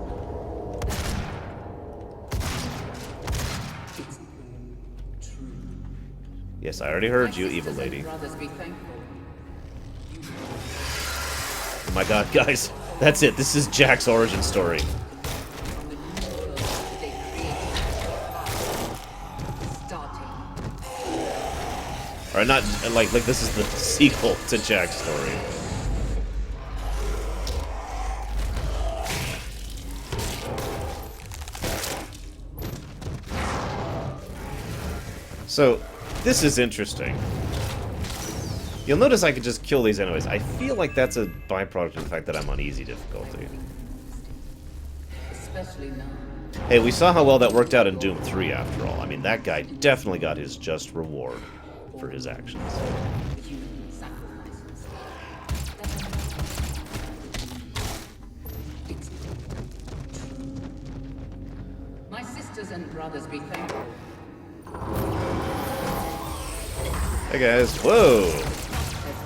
It's all true. Yes, I already heard you, My evil sisters and lady. brothers, be thankful. Oh my god, guys. That's it. This is Jack's origin story. From the new world that they created for us. Starting. Or not, like this is the sequel to Jack's story. So, this is interesting. You'll notice I can just kill these anyways. I feel like that's a byproduct of the fact that I'm on easy difficulty. Especially now. Hey, we saw how well that worked out in Doom 3 after all. I mean, that guy definitely got his just reward for his actions. The human sacrifices. It's true. My sisters and brothers, be thankful. Hey guys, whoa! As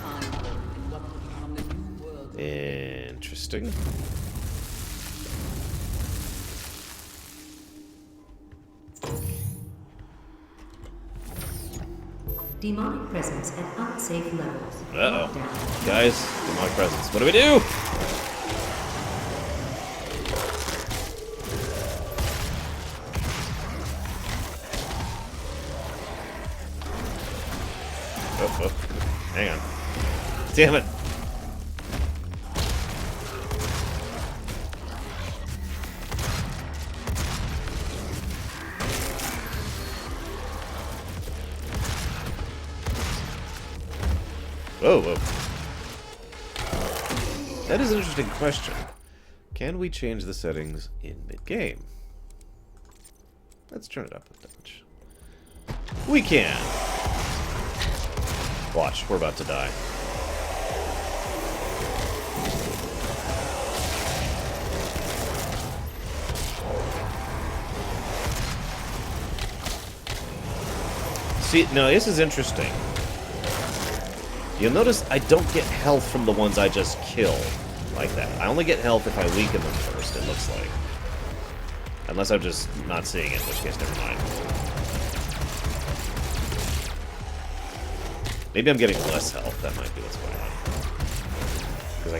I will in what will become the new world. Interesting. Demonic presence at unsafe levels. Uh-oh. Lockdown. Guys, demonic presence. What do we do? Oh, hang on. Damn it. Whoa, whoa. That is an interesting question. Can we change the settings in mid-game? Let's turn it up a touch. We can. Watch, we're about to die. See, no, this is interesting. You'll notice I don't get health from the ones I just kill like that. I only get health if I weaken them first, it looks like. Unless I'm just not seeing it, in which case, never mind. Maybe I'm getting less health, that might be what's going on. Because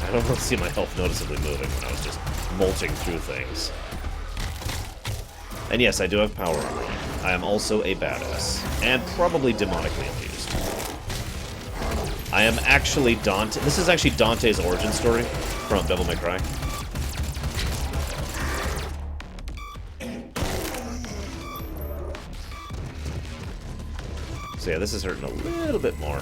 I don't see my health noticeably moving when I was just molting through things. And yes, I do have power armor. I am also a badass. And probably demonically infused. I am actually Dante. This is actually Dante's origin story from Devil May Cry. So yeah, this is hurting a little bit more.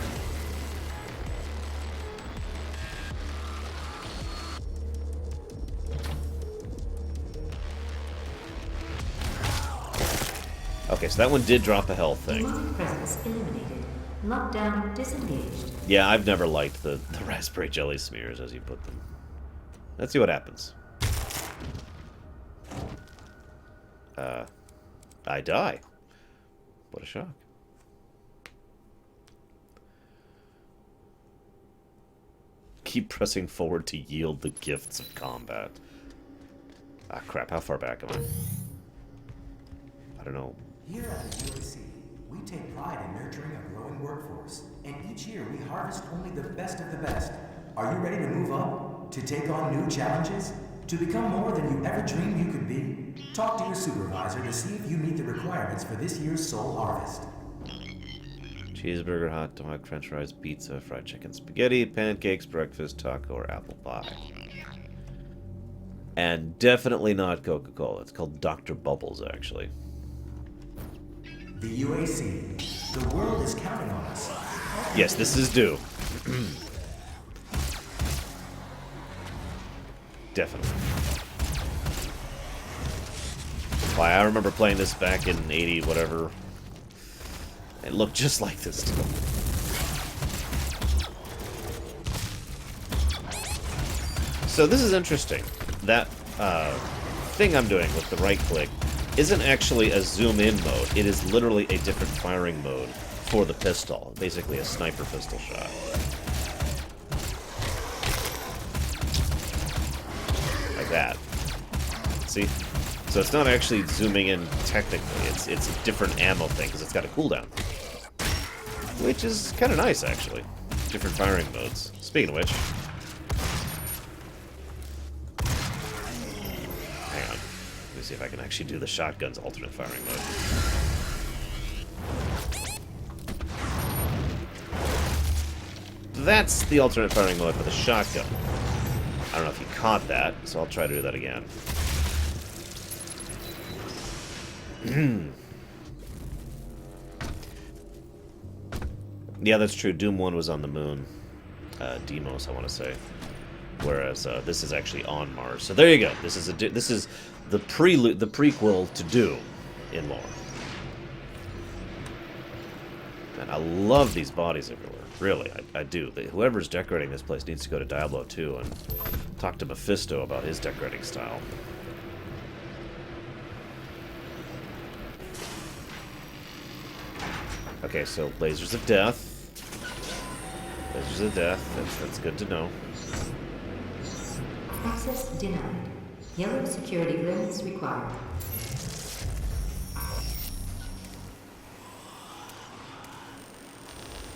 Okay, so that one did drop a health thing. Demonic presence eliminated. Lockdown disengaged. Yeah, I've never liked the raspberry jelly smears, as you put them. Let's see what happens. I die. What a shock. Keep pressing forward to yield the gifts of combat. Ah, crap. How far back am I? I don't know. Here at the UAC, we take pride in nurturing a growing workforce, and each year we harvest only the best of the best. Are you ready to move up? To take on new challenges? To become more than you ever dreamed you could be? Talk to your supervisor to see if you meet the requirements for this year's soul harvest. Cheeseburger, hot dog, french fries, pizza, fried chicken, spaghetti, pancakes, breakfast, taco, or apple pie. And definitely not Coca-Cola. It's called Dr. Bubbles, actually. The UAC. The world is counting on us. Yes, this is due. Definitely. Why, I remember playing this back in 80, whatever. It looked just like this too. So this is interesting. That thing I'm doing with the right click isn't actually a zoom in mode. It is literally a different firing mode for the pistol. Basically a sniper pistol shot. Like that. See? So it's not actually zooming in technically. It's a different ammo thing because it's got a cooldown. Which is kind of nice, actually. Different firing modes. Speaking of which... Hang on. Let me see if I can actually do the shotgun's alternate firing mode. That's the alternate firing mode for the shotgun. I don't know if you caught that, so I'll try to do that again. Yeah, that's true. Doom 1 was on the moon. Deimos, I want to say. Whereas this is actually on Mars. So there you go. This is the prelude, the prequel to Doom in lore. And I love these bodies everywhere. Really, I do. Whoever's decorating this place needs to go to Diablo 2 and talk to Mephisto about his decorating style. Okay, so lasers of death. Lasers of death. That's good to know. Access denied. Yellow security clearance required. I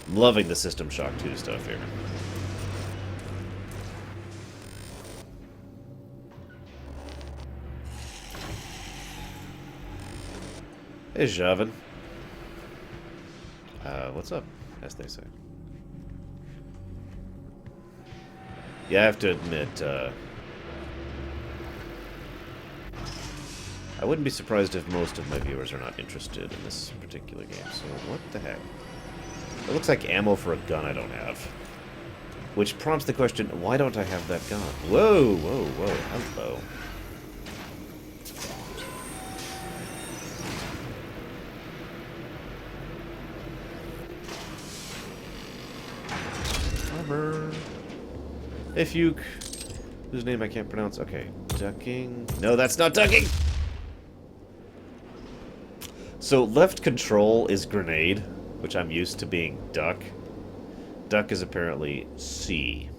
I'm loving the System Shock 2 stuff here. Hey, Javin. What's up, as they say. Yeah, I have to admit, I wouldn't be surprised if most of my viewers are not interested in this particular game, so what the heck? It looks like ammo for a gun I don't have. Which prompts the question, why don't I have that gun? Whoa, whoa, whoa, hello. Armor. Hey, Fuke. Whose name I can't pronounce. Okay. Ducking. No, that's not ducking! So, left control is grenade, which I'm used to being duck. Duck is apparently C.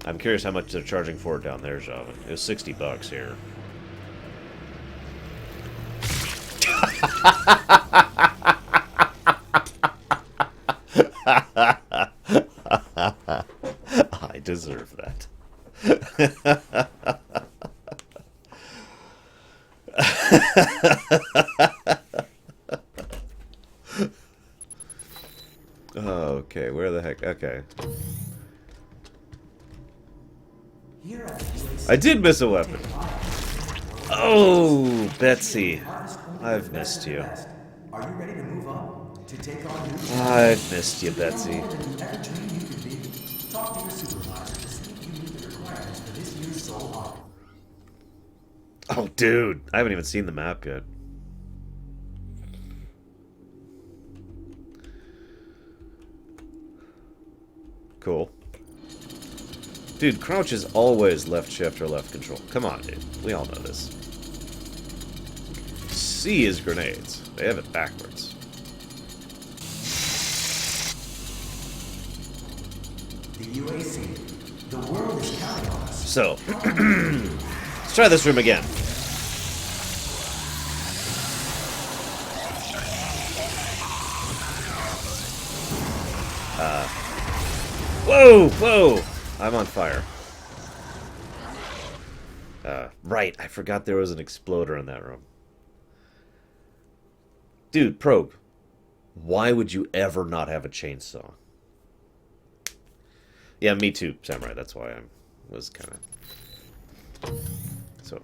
I'm curious how much they're charging for it down there, Javin. It was $60 here. I deserve that. Okay, where the heck? Okay. I did miss a weapon. Oh, Betsy. I've missed you. Are you ready to move up? To take on new I've missed you, Betsy. Talk to your supervisor to see if you meet the requirements for this year's Soul Arc. Oh, dude. I haven't even seen the map yet. Cool. Dude, crouch is always left shift or left control. Come on, dude. We all know this. C is grenades. They have it backwards. The UAC. The world is counting on us. So, let's try this room again. Whoa, whoa! I'm on fire. Right, I forgot there was an exploder in that room. Dude, Probe, why would you ever not have a chainsaw? Yeah, me too, Samurai. That's why I was kind of... So...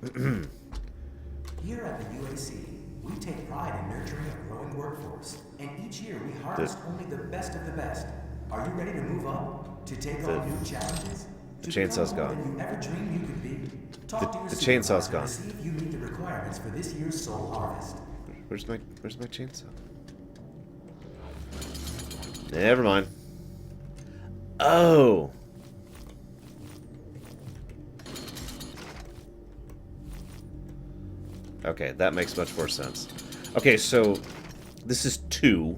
Here at the UAC, we take pride in nurturing a growing workforce. And each year we harvest only the best of the best. Are you ready to move up? To take on new challenges? The chainsaw's gone. Than you ever dreamed you could be? Talk to your The chainsaw's supervisor gone. to see if you meet the requirements for this year's Soul Harvest. Where's my chainsaw? Never mind. Oh! Okay, that makes much more sense. Okay, so this is 2.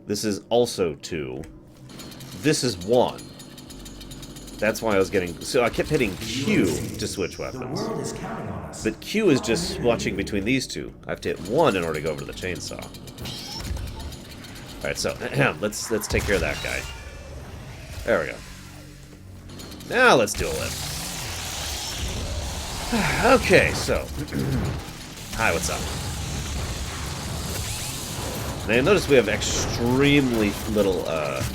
This is also 2. This is 1. That's why I was getting... So I kept hitting Q to switch weapons. The world is counting on us. But Q is just swatching between these two. I have to hit 1 in order to go over to the chainsaw. Alright, so let's take care of that guy. There we go. Now let's duel it. Okay, so... Hi, what's up? Now, notice we have extremely little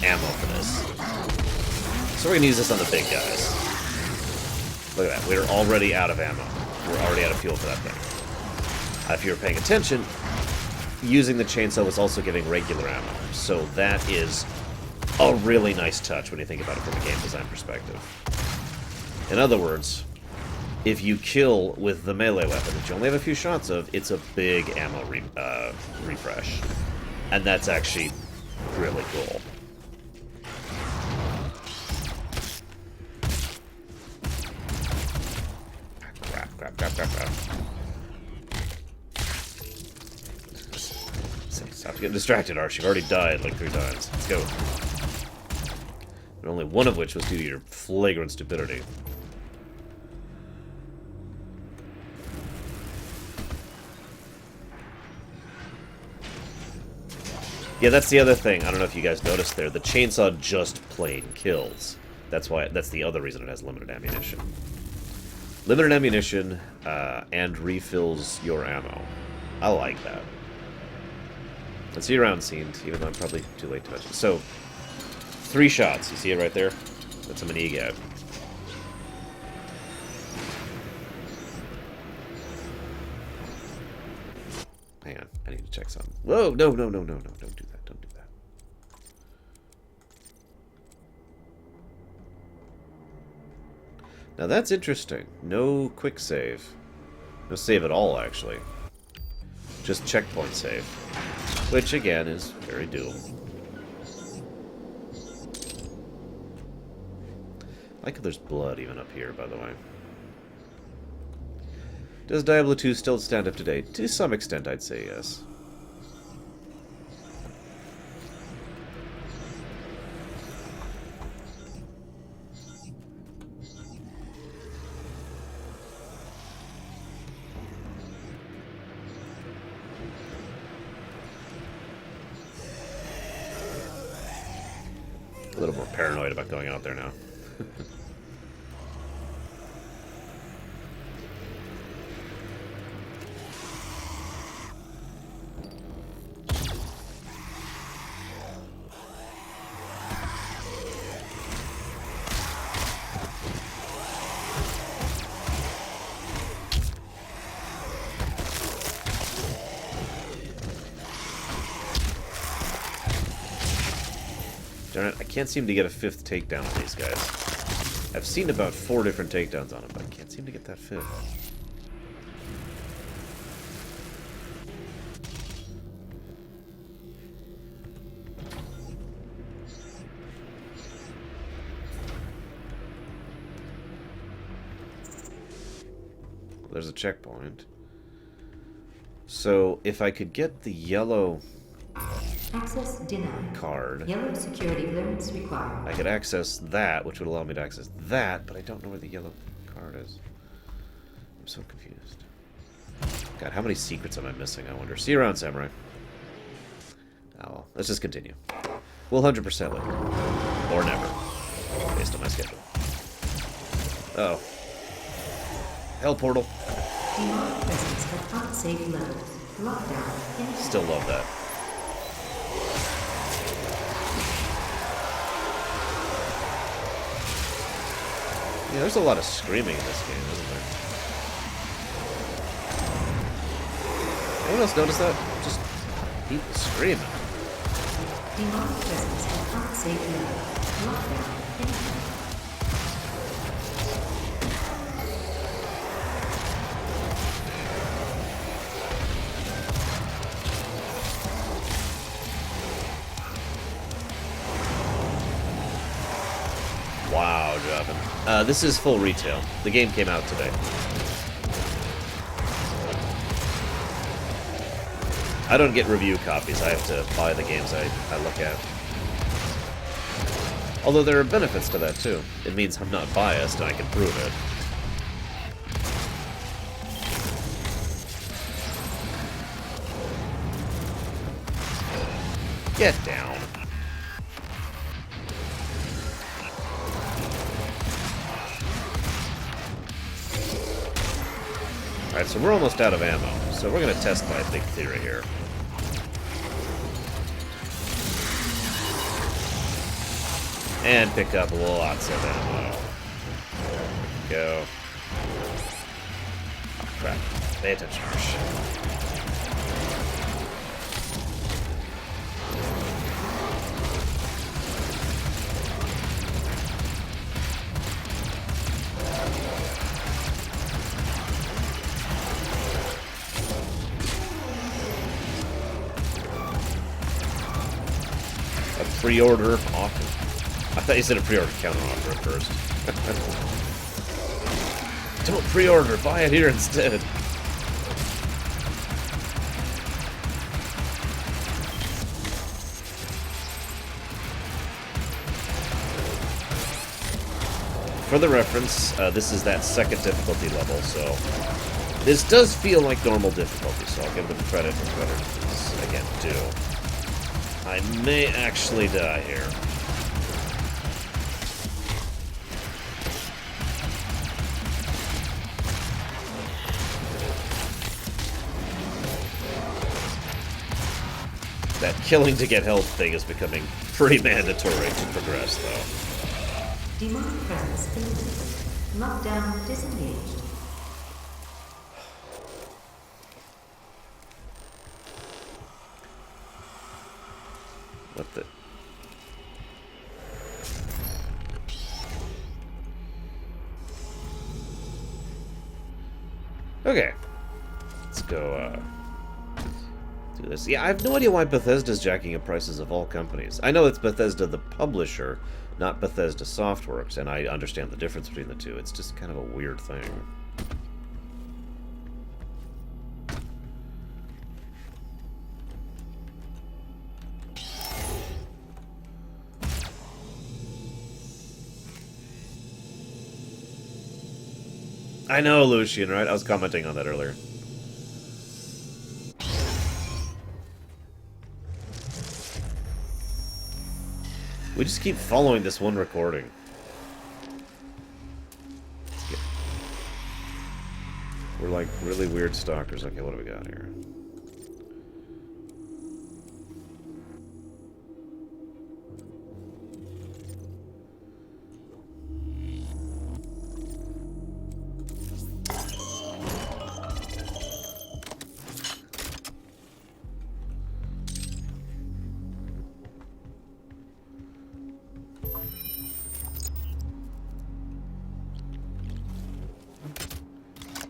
ammo for this. So we're going to use this on the big guys. Look at that. We're already out of ammo. We're already out of fuel for that thing. If you were paying attention, using the chainsaw was also giving regular ammo. So that is a really nice touch when you think about it from a game design perspective. In other words, if you kill with the melee weapon that you only have a few shots of, it's a big ammo refresh. And that's actually really cool. Crap. Stop getting distracted, Arsh. You've already died like 3 times. Let's go. And only one of which was due to your flagrant stupidity. Yeah, that's the other thing. I don't know if you guys noticed there. The chainsaw just plain kills. That's the other reason it has limited ammunition. Limited ammunition and refills your ammo. I like that. Let's see around scene, even though I'm probably too late to touch it. So, 3 shots. You see it right there? That's a mini gap. Hang on, I need to check something. Whoa, no, no, no, no, no, don't do that, don't do that. Now that's interesting. No quick save. No save at all, actually. Just checkpoint save. Which, again, is very doable. I like how there's blood even up here, by the way. Does Diablo 2 still stand up to date? To some extent, I'd say yes. A little more paranoid about going out there now. Darn it, I can't seem to get a 5th takedown on these guys. I've seen about 4 different takedowns on them, but I can't seem to get that 5th. There's a checkpoint. So, if I could get the yellow Access denied. card, Yellow security clearance required. I could access that, which would allow me to access that, but I don't know where the yellow card is. I'm so confused. God, how many secrets am I missing, I wonder? See you around, Samurai. Oh well, let's just continue. We'll 100% later. Or never. Based on my schedule. Uh oh. Hell portal. Demonic presence at unsafe levels. Lockdown. In Still love that. Yeah, there's a lot of screaming in this game, isn't there? Anyone else notice that? Just people screaming. Demonic presence at unsafe levels. Lockdown. In Wow, Javin. This is full retail. The game came out today. I don't get review copies. I have to buy the games I look at. Although there are benefits to that, too. It means I'm not biased and I can prove it. Get down. Alright, so we're almost out of ammo. So we're going to test my big theory here. And pick up lots of ammo. There we go. Oh, crap. Pay attention, Harsh. Pre-order offer. I thought you said a pre-order counter offer at first. Don't pre-order, buy it here instead. For the reference, this is that 2nd difficulty level, so this does feel like normal difficulty, so I'll give them credit for credit is, again, due. I may actually die here. That killing to get health thing is becoming pretty mandatory to progress, though. Demonic presence eliminated. Lockdown disengaged. What the... Okay. Let's go, do this. Yeah, I have no idea why Bethesda's jacking up prices of all companies. I know it's Bethesda the publisher, not Bethesda Softworks, and I understand the difference between the two. It's just kind of a weird thing. I know, Lucian, right? I was commenting on that earlier. We just keep following this one recording. We're like really weird stalkers. Okay, what do we got here?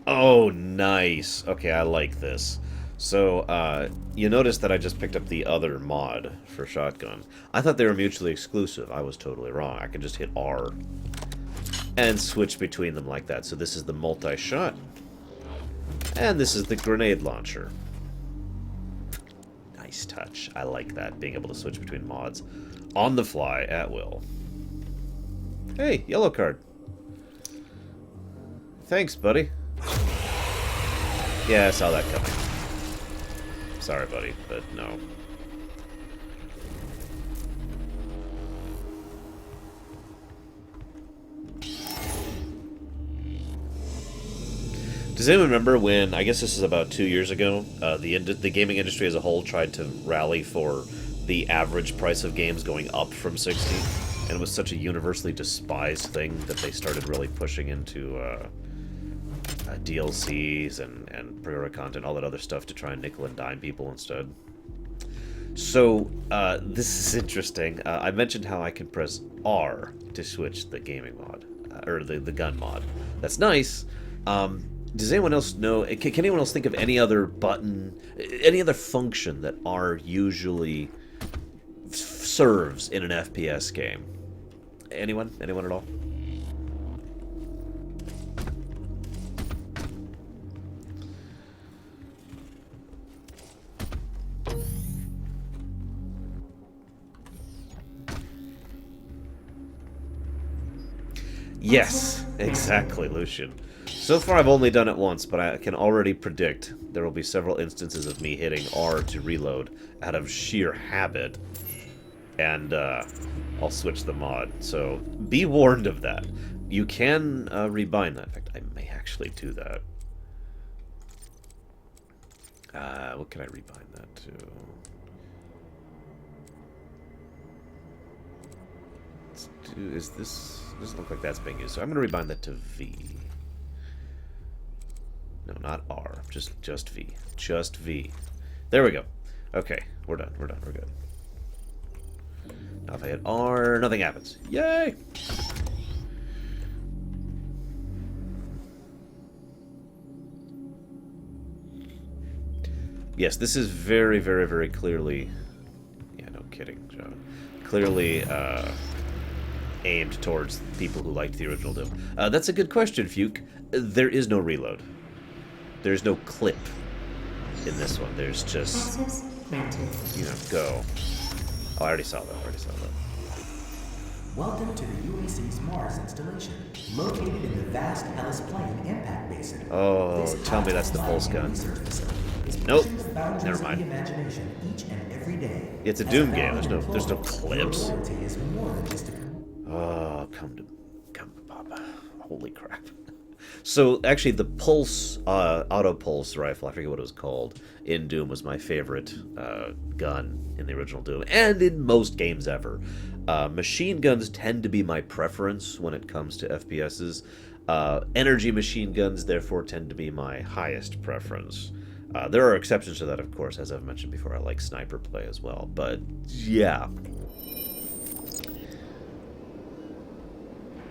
Oh, nice. Okay, I like this. So, you notice that I just picked up the other mod for shotgun. I thought they were mutually exclusive. I was totally wrong. I can just hit R and switch between them like that. So this is the multi-shot, and this is the grenade launcher. Nice touch. I like that, being able to switch between mods on the fly at will. Hey, yellow card. Thanks, buddy. Yeah, I saw that coming. Sorry, buddy, but no. Does anyone remember when, I guess this is about 2 years ago, the gaming industry as a whole tried to rally for the average price of games going up from 60? And it was such a universally despised thing that they started really pushing into DLCs and pre-order content, all that other stuff to try and nickel and dime people instead. So, this is interesting. I mentioned how I can press R to switch the gaming mod, or the gun mod. That's nice. Does anyone else know, can anyone else think of any other button, any other function that R usually serves in an FPS game? Anyone? Anyone at all? Yes, exactly, Lucian. So far I've only done it once, but I can already predict there will be several instances of me hitting R to reload out of sheer habit, and I'll switch the mod. So be warned of that. You can rebind that. In fact, I may actually do that. What can I rebind that to? Let's do, is this... Doesn't look like that's being used, so I'm going to rebind that to V. No, not R. Just V. Just V. There we go. Okay, we're done. We're good. Now if I hit R, nothing happens. Yay! Yes, this is very, very, very clearly... Yeah, no kidding, John. Clearly, aimed towards people who liked the original Doom. That's a good question, Fuke. There is no reload. There's no clip in this one. There's just, you know, go. Oh, I already saw that. Welcome to the UAC's Mars installation, located in the vast Hellas Plain impact basin. Oh, tell me that's the pulse gun. Research facility. Nope. pushing the boundaries Never of the mind. imagination each and every day. It's a As Doom game. valiant There's no employee, clips. your loyalty is more than just a... Oh, come to Papa. Holy crap. So, actually, the pulse, auto pulse rifle, I forget what it was called, in Doom was my favorite gun in the original Doom, and in most games ever. Machine guns tend to be my preference when it comes to FPSs. Energy machine guns, therefore, tend to be my highest preference. There are exceptions to that, of course, as I've mentioned before. I like sniper play as well, but yeah.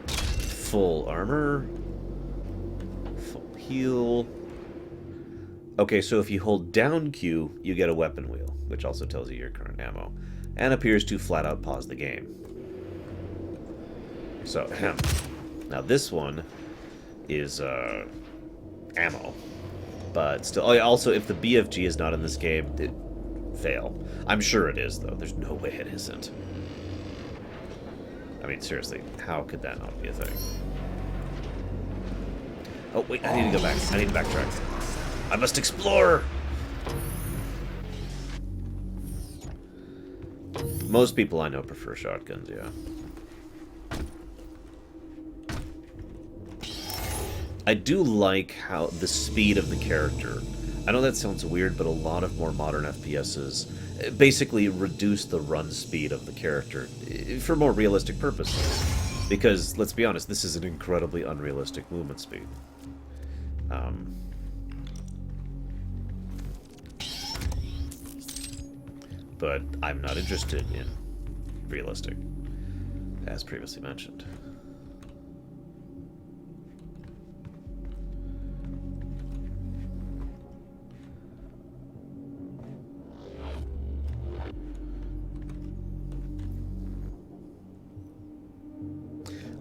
Full armor. Full heal. Okay, so if you hold down Q, you get a weapon wheel, which also tells you your current ammo, and appears to flat out pause the game. So, now this one is ammo, but still. Oh, yeah, also, if the BFG is not in this game, it fail. I'm sure it is, though. There's no way it isn't. I mean, seriously, how could that not be a thing? Oh, wait, I need to go back. I need to backtrack. I must explore! Most people I know prefer shotguns, yeah. I do like how the speed of the character. I know that sounds weird, but a lot of more modern FPSs basically reduce the run speed of the character for more realistic purposes. Because, let's be honest, this is an incredibly unrealistic movement speed. But I'm not interested in realistic, as previously mentioned.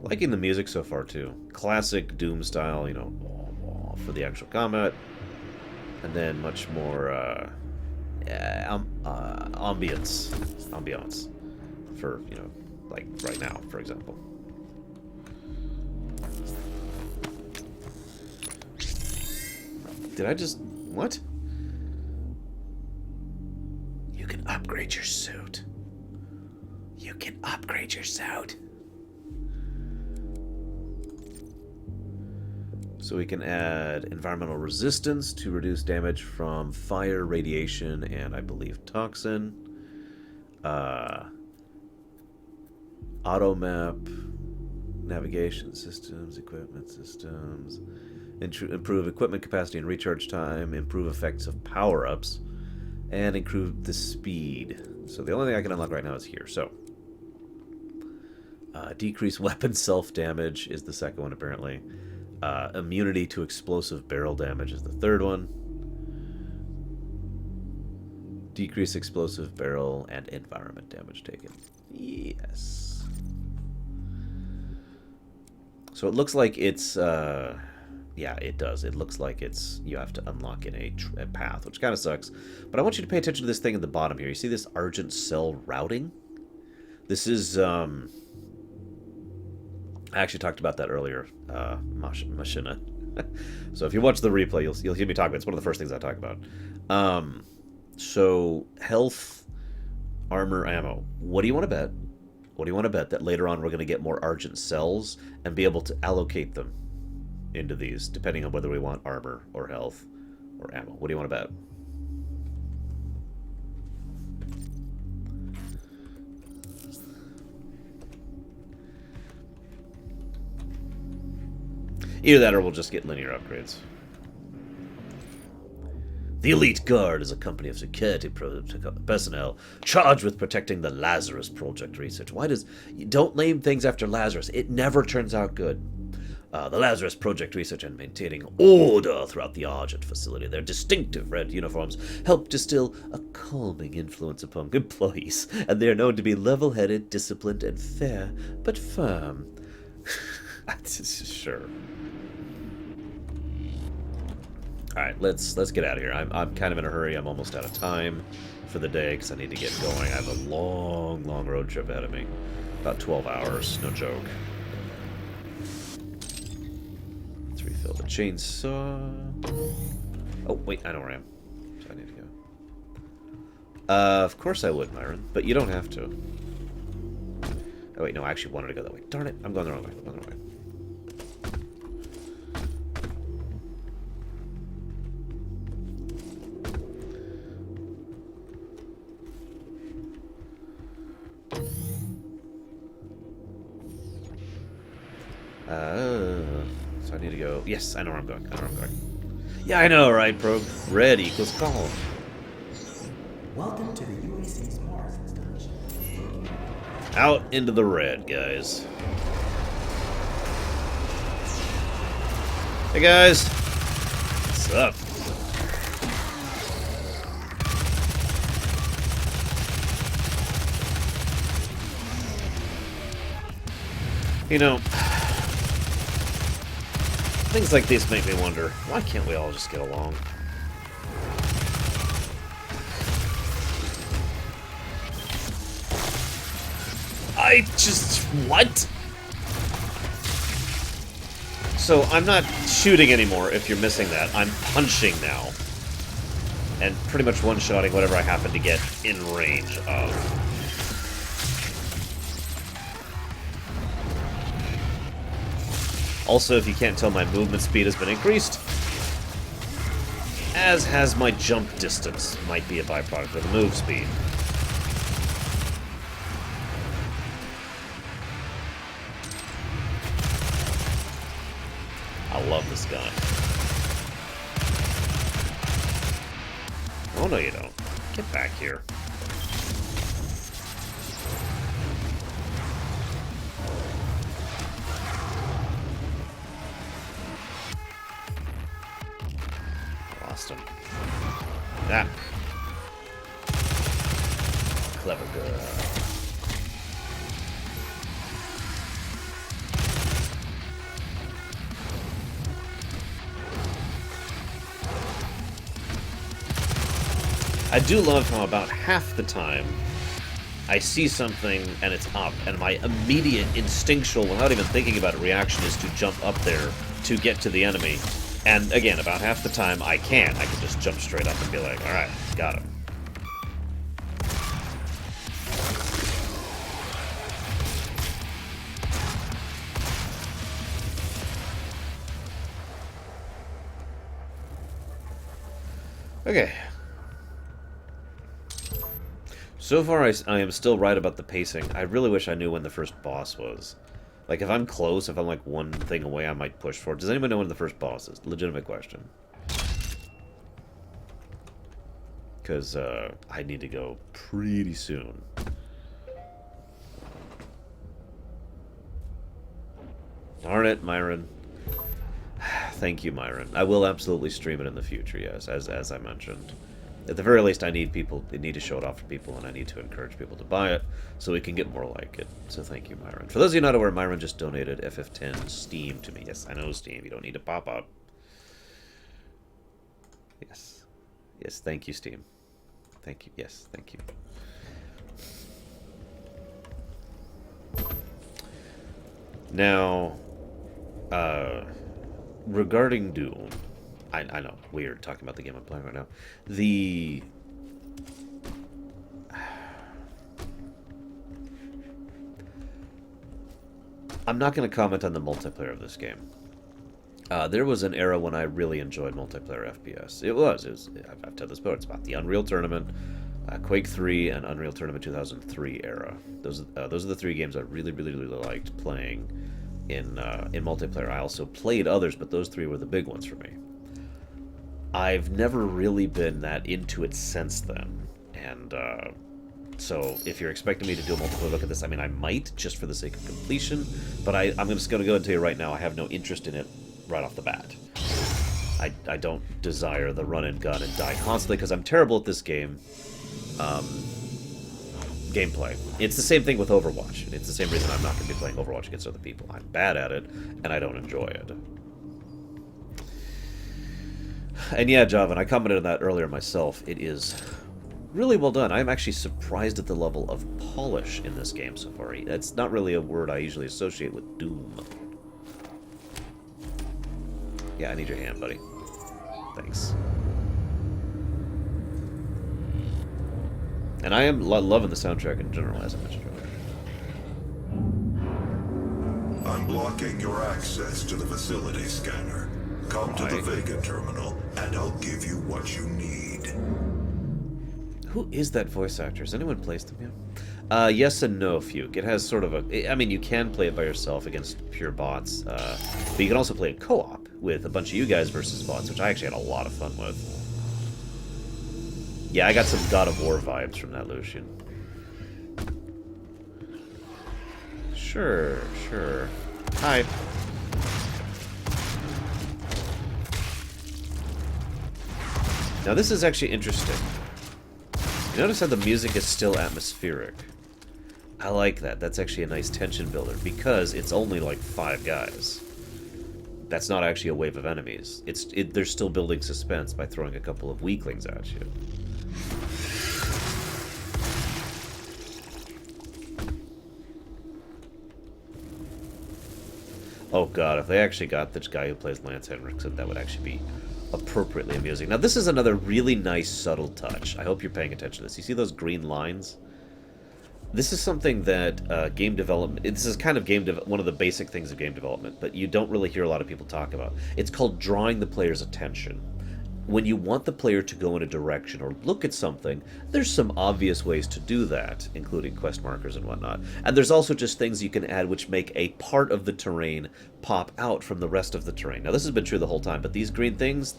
Liking the music so far, too. Classic Doom style, you know, for the actual combat. And then much more, ambience. For, you know, like right now, for example. Did I just... what? You can upgrade your suit. You can upgrade your suit. So we can add environmental resistance to reduce damage from fire, radiation, and I believe toxin. Auto map, navigation systems, equipment systems, improve equipment capacity and recharge time, improve effects of power-ups, and improve the speed. So the only thing I can unlock right now is here. So decrease weapon self-damage is the second one, apparently. Immunity to explosive barrel damage is the third one. Decrease explosive barrel and environment damage taken. Yes. So it looks like it's, yeah, it does. It looks like it's, you have to unlock in a path, which kind of sucks. But I want you to pay attention to this thing in the bottom here. You see this Argent Cell routing? This is, I actually talked about that earlier, Machina. So if you watch the replay, you'll hear me talk about it. It's one of the first things I talk about. So health, armor, ammo. What do you want to bet? What do you want to bet that later on we're going to get more Argent Cells and be able to allocate them into these, depending on whether we want armor or health or ammo? What do you want to bet? Either that or we'll just get linear upgrades. The Elite Guard is a company of security personnel charged with protecting the Lazarus Project research. Why does... Don't name things after Lazarus. It never turns out good. The Lazarus Project research and maintaining order throughout the Argent facility. Their distinctive red uniforms help distill a calming influence upon employees, and they are known to be level-headed, disciplined, and fair, but firm. Sure. Alright, let's get out of here. I'm kind of in a hurry. I'm almost out of time for the day because I need to get going. I have a long road trip ahead of me. About 12 hours, no joke. Let's refill the chainsaw. Oh, wait, I know where I am. I need to go. Of course I would, Myron, but you don't have to. Oh wait, no, I actually wanted to go that way. Darn it, I'm going the wrong way. I'm going the wrong way. So I need to go. Yes, I know where I'm going. I know where I'm going. Yeah, I know, right, Probe? Red equals calm. Welcome to the UAC's Mars installation. Out into the red, guys. Hey, guys. What's up? You know, things like this make me wonder, why can't we all just get along? What? So, I'm not shooting anymore, if you're missing that. I'm punching now. And pretty much one-shotting whatever I happen to get in range of. Also, if you can't tell, my movement speed has been increased. As has my jump distance. Might be a byproduct of the move speed. I love this gun. Oh, no you don't. Get back here. Lost him. Ah. Clever girl. I do love how about half the time I see something and it's up, and my immediate instinctual, without even thinking about it, reaction is to jump up there to get to the enemy. And again, about half the time I can't. I can just jump straight up and be like, alright, got him. Okay. So far, I am still right about the pacing. I really wish I knew when the first boss was. Like, if I'm close, if I'm like one thing away, I might push for it. Does anyone know when the first boss is? Legitimate question. Because, I need to go pretty soon. Darn it, Myron. Thank you, Myron. I will absolutely stream it in the future, yes, as I mentioned. At the very least, I need to show it off to people, and I need to encourage people to buy it, so we can get more like it. So thank you, Myron. For those of you not aware, Myron just donated FF10 Steam to me. Yes, I know Steam. You don't need to pop up. Yes. Yes, thank you, Steam. Thank you. Yes, thank you. Now, regarding Doom, I know, weird talking about the game I'm playing right now. I'm not going to comment on the multiplayer of this game. There was an era when I really enjoyed multiplayer FPS. I've told this before, it's about the Unreal Tournament, Quake 3, and Unreal Tournament 2003 era. Those are the three games I really, really, really liked playing in multiplayer. I also played others, but those three were the big ones for me. I've never really been that into it since then, and so if you're expecting me to do a multiplayer look at this, I mean, I might, just for the sake of completion, but I'm just going to go and tell you right now, I have no interest in it right off the bat. I don't desire the run and gun and die constantly, because I'm terrible at this game. Gameplay. It's the same thing with Overwatch. It's the same reason I'm not going to be playing Overwatch against other people. I'm bad at it, and I don't enjoy it. And yeah, Java, and I commented on that earlier myself, it is really well done. I'm actually surprised at the level of polish in this game so far. That's not really a word I usually associate with Doom. Yeah, I need your hand, buddy. Thanks. And I am loving the soundtrack in general, as I mentioned earlier. I'm blocking your access to the facility scanner. Come to the Vega terminal, and I'll give you what you need. Who is that voice actor? Has anyone placed him yet? Yes and no, Fuke. It has sort of a... I mean, you can play it by yourself against pure bots, but you can also play it co-op with a bunch of you guys versus bots, which I actually had a lot of fun with. Yeah, I got some God of War vibes from that, Lucian. Sure, sure. Hi. Now this is actually interesting. You notice how the music is still atmospheric. I like that. That's actually a nice tension builder because it's only like 5 guys. That's not actually a wave of enemies. They're still building suspense by throwing a couple of weaklings at you. Oh god, if they actually got this guy who plays Lance Henriksen, that would actually be appropriately amusing. Now this is another really nice subtle touch. I hope you're paying attention to this. You see those green lines? This is something that game development... This is kind of one of the basic things of game development, but you don't really hear a lot of people talk about. It's called drawing the player's attention. When you want the player to go in a direction or look at something, there's some obvious ways to do that, including quest markers and whatnot. And there's also just things you can add which make a part of the terrain pop out from the rest of the terrain. Now, this has been true the whole time, but these green things...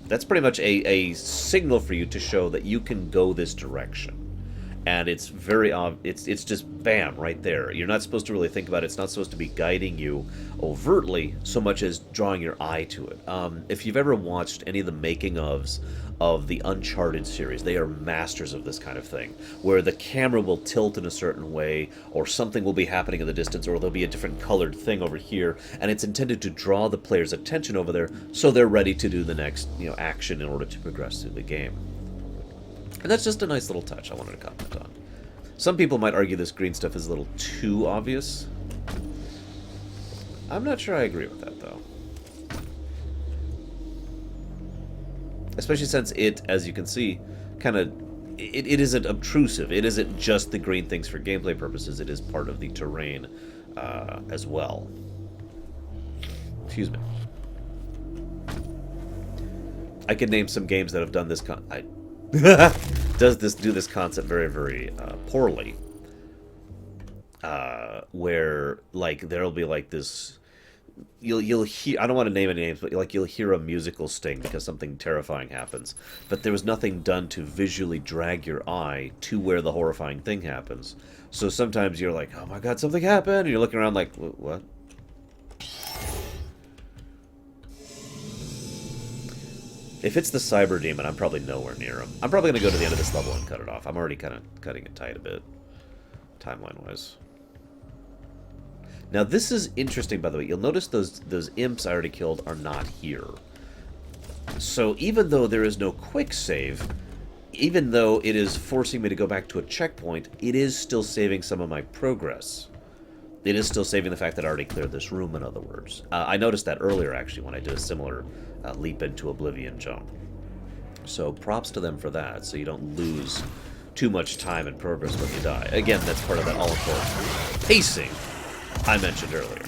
That's pretty much a signal for you to show that you can go this direction. And it's very it's just bam right there. You're not supposed to really think about it. It's not supposed to be guiding you overtly so much as drawing your eye to it. If you've ever watched any of the making ofs of the Uncharted series, they are masters of this kind of thing, where the camera will tilt in a certain way, or something will be happening in the distance, or there'll be a different colored thing over here, and it's intended to draw the player's attention over there so they're ready to do the next action in order to progress through the game. And that's just a nice little touch I wanted to comment on. Some people might argue this green stuff is a little too obvious. I'm not sure I agree with that, though. Especially since it, as you can see, kind of... It isn't obtrusive. It isn't just the green things for gameplay purposes. It is part of the terrain as well. Excuse me. I could name some games that have done this... do this concept very, very poorly. Where like there'll be like this, you'll hear. I don't want to name any names, but like you'll hear a musical sting because something terrifying happens, but there was nothing done to visually drag your eye to where the horrifying thing happens. So sometimes you're like, oh my god, something happened, and you're looking around like, what? If it's the Cyber Demon, I'm probably nowhere near him. I'm probably going to go to the end of this level and cut it off. I'm already kind of cutting it tight a bit, timeline-wise. Now, this is interesting, by the way. You'll notice those imps I already killed are not here. So even though there is no quick save, even though it is forcing me to go back to a checkpoint, it is still saving some of my progress. It is still saving the fact that I already cleared this room, in other words. I noticed that earlier, actually, when I did a similar leap into Oblivion jump. So props to them for that, so you don't lose too much time and progress when you die. Again, that's part of that all-important pacing I mentioned earlier.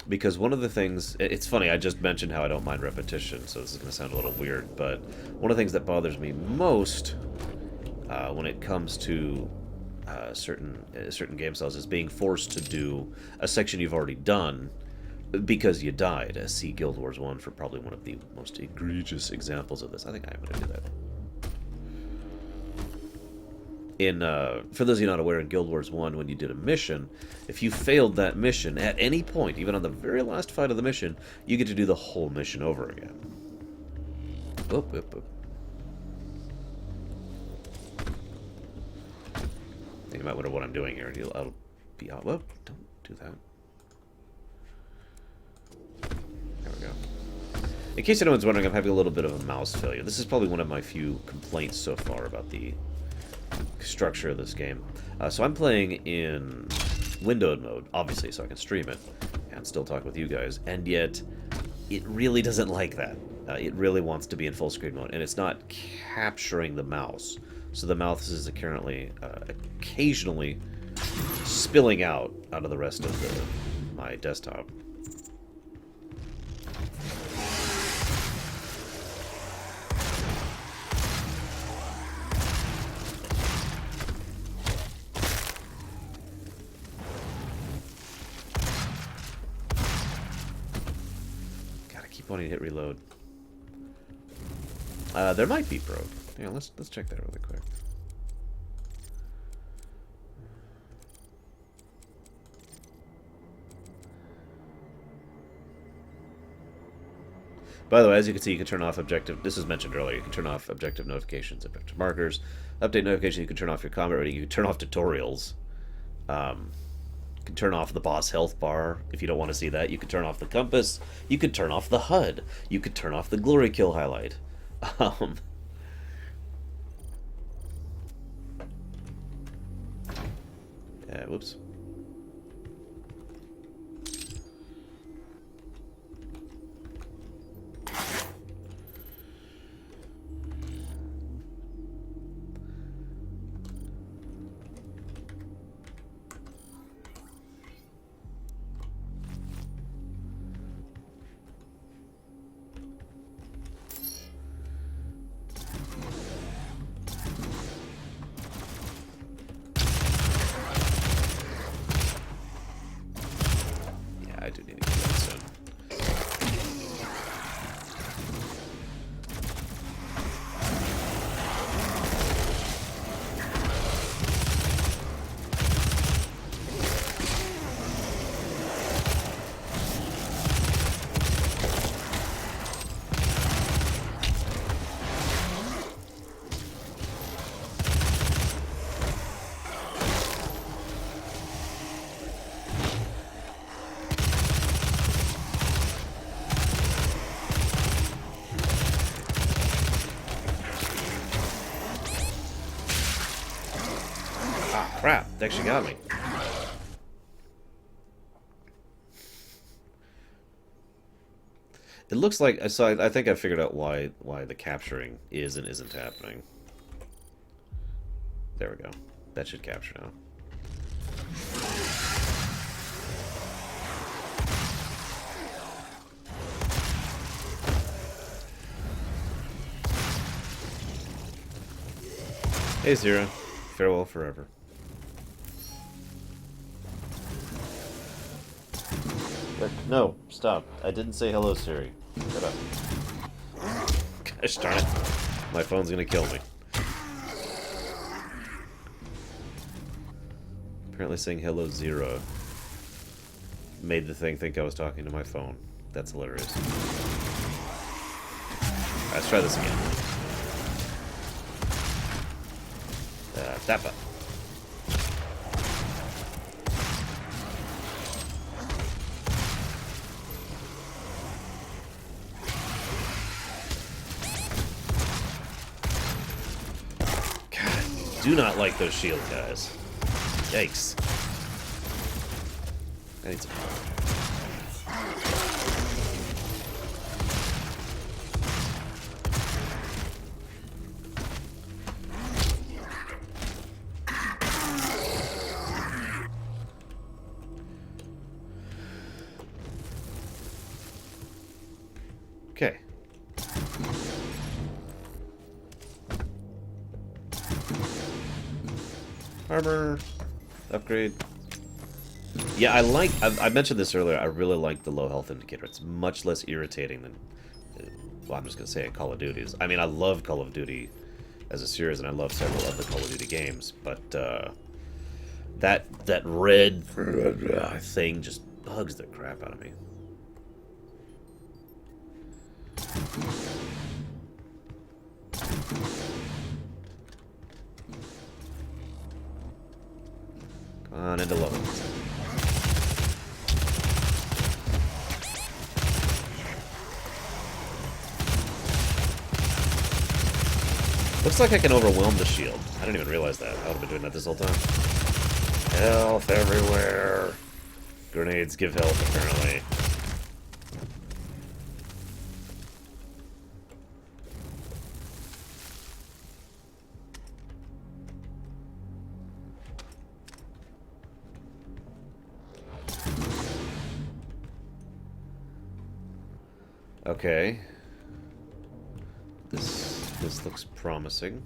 Because one of the things, it's funny, I just mentioned how I don't mind repetition, so this is going to sound a little weird, but one of the things that bothers me most when it comes to certain game styles is being forced to do a section you've already done because you died. See Guild Wars 1 for probably one of the most egregious examples of this. I think I am going to do that. For those of you not aware, in Guild Wars 1, when you did a mission, if you failed that mission at any point, even on the very last fight of the mission, you get to do the whole mission over again. Oop, oop, oop. I think you might wonder what I'm doing here, and I'll be out. Whoop, don't do that. There we go. In case anyone's wondering, I'm having a little bit of a mouse failure. This is probably one of my few complaints so far about the structure of this game. So I'm playing in windowed mode, obviously, so I can stream it and still talk with you guys, and yet it really doesn't like that. It really wants to be in full screen mode, and it's not capturing the mouse. So the mouse is currently occasionally spilling out of the rest of my desktop. Wanting to hit reload. There might be broke. Yeah, let's check that really quick. By the way, as you can see, you can turn off objective. This was mentioned earlier. You can turn off objective notifications, objective markers, update notifications. You can turn off your combat rating. You can turn off tutorials. You can turn off the boss health bar if you don't want to see that. You can turn off the compass. You could turn off the HUD. You could turn off the glory kill highlight. Whoops. I do need to get that soon. Crap, they actually got me. It looks like I think I figured out why the capturing is and isn't happening. There we go. That should capture now. Hey Zero, farewell forever. No, stop. I didn't say hello, Siri. Shut up. Gosh darn it. My phone's gonna kill me. Apparently saying hello, Zero made the thing think I was talking to my phone. That's hilarious. Let's try this again. Tap up. Do not like those shield guys. Yikes. I need some help. Okay. Armor. Upgrade. Yeah, I mentioned this earlier, I really like the low health indicator. It's much less irritating than, well, I'm just going to say Call of Duty's. I mean, I love Call of Duty as a series, and I love several other Call of Duty games, but that red thing just bugs the crap out of me. Come on into levels. Looks like I can overwhelm the shield. I didn't even realize that. I would have been doing that this whole time. Health everywhere. Grenades give health, apparently. Okay. This looks promising.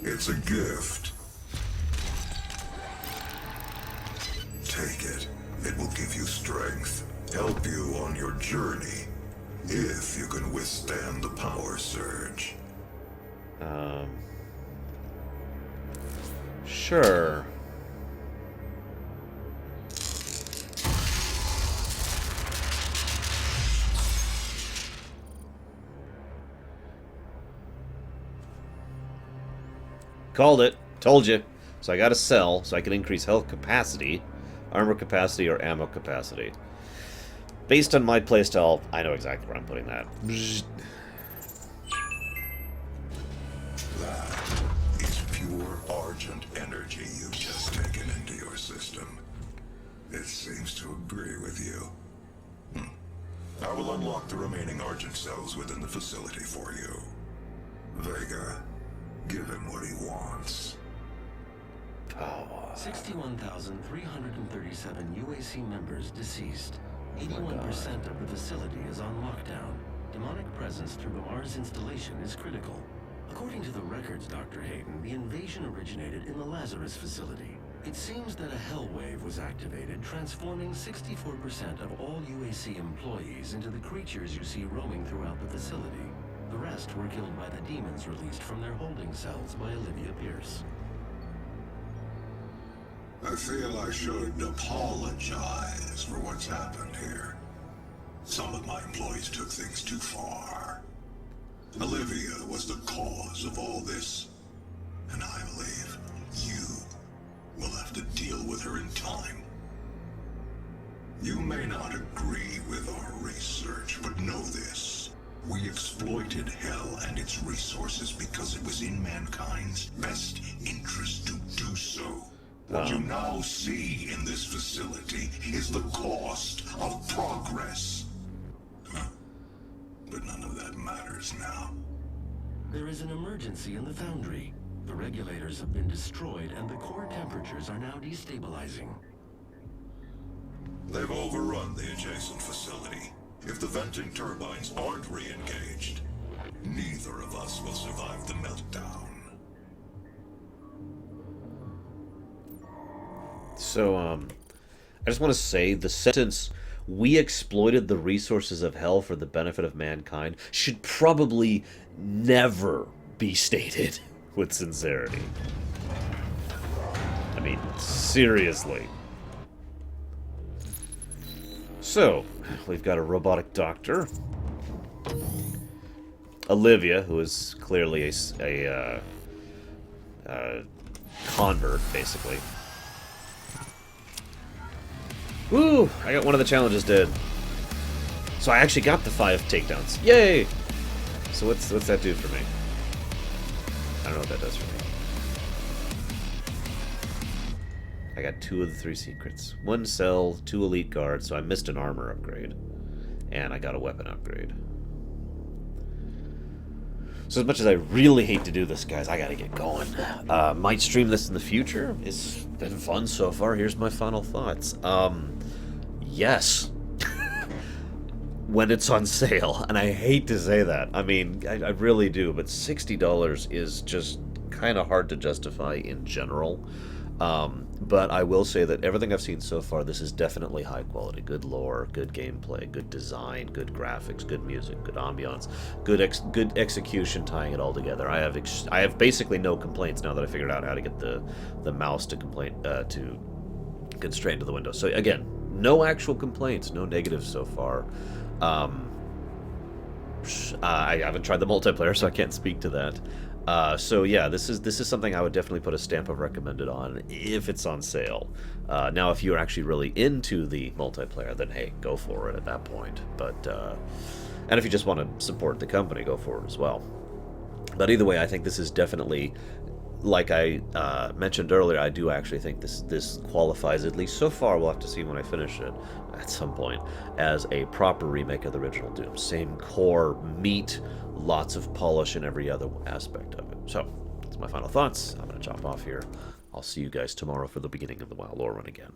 It's a gift. Take it. It will give you strength, help you on your journey, if you can withstand the power surge. Sure. Called it. Told you. So I gotta sell so I can increase health capacity, armor capacity, or ammo capacity. Based on my playstyle, I know exactly where I'm putting that. That is pure Argent energy you've just taken into your system. It seems to agree with you. I will unlock the remaining Argent cells within the facility for you. Vega, give him what he wants. 61,337 UAC members deceased. 81% of the facility is on lockdown. Demonic presence through the Mars installation is critical. According to the records, Dr. Hayden, the invasion originated in the Lazarus facility. It seems that a hell wave was activated, transforming 64% of all UAC employees into the creatures you see roaming throughout the facility. The rest were killed by the demons released from their holding cells by Olivia Pierce. I feel I should apologize for what's happened here. Some of my employees took things too far. Olivia was the cause of all this, and I believe you will have to deal with her in time. You may not agree with our research, but know this. We exploited Hell and its resources because it was in mankind's best interest to do so. What you now see in this facility is the cost of progress. But none of that matters now. There is an emergency in the foundry. The regulators have been destroyed and the core temperatures are now destabilizing. They've overrun the adjacent facility. If the venting turbines aren't re-engaged, neither of us will survive the meltdown. So, I just want to say the sentence, "We exploited the resources of hell for the benefit of mankind," should probably never be stated with sincerity. I mean, seriously. So, we've got a robotic doctor. Olivia, who is clearly a convert, basically. Woo! I got one of the challenges dead. So I actually got the 5 takedowns. Yay! So what's that do for me? I don't know what that does for me. I got 2 of the 3 secrets. 1 cell, 2 elite guards, so I missed an armor upgrade. And I got a weapon upgrade. So as much as I really hate to do this, guys, I gotta get going. Might stream this in the future. It's been fun so far. Here's my final thoughts. Yes. When it's on sale. And I hate to say that. I mean, I really do. But $60 is just kind of hard to justify in general. But I will say that everything I've seen so far, this is definitely high quality. Good lore, good gameplay, good design, good graphics, good music, good ambiance, good execution, tying it all together. I have basically no complaints now that I figured out how to get the mouse to constrain to the window. So again, no actual complaints, no negatives so far. I haven't tried the multiplayer, so I can't speak to that. So yeah, this is something I would definitely put a stamp of recommended on if it's on sale. Now, if you're actually really into the multiplayer, then hey, go for it at that point. But and if you just want to support the company, go for it as well. But either way, I think this is definitely, like I mentioned earlier, I do actually think this qualifies, at least so far. We'll have to see when I finish it at some point, as a proper remake of the original Doom. Same core meat, lots of polish in every other aspect of it. So that's my final thoughts. I'm going to chop off here. I'll see you guys tomorrow for the beginning of the WoW lore run again.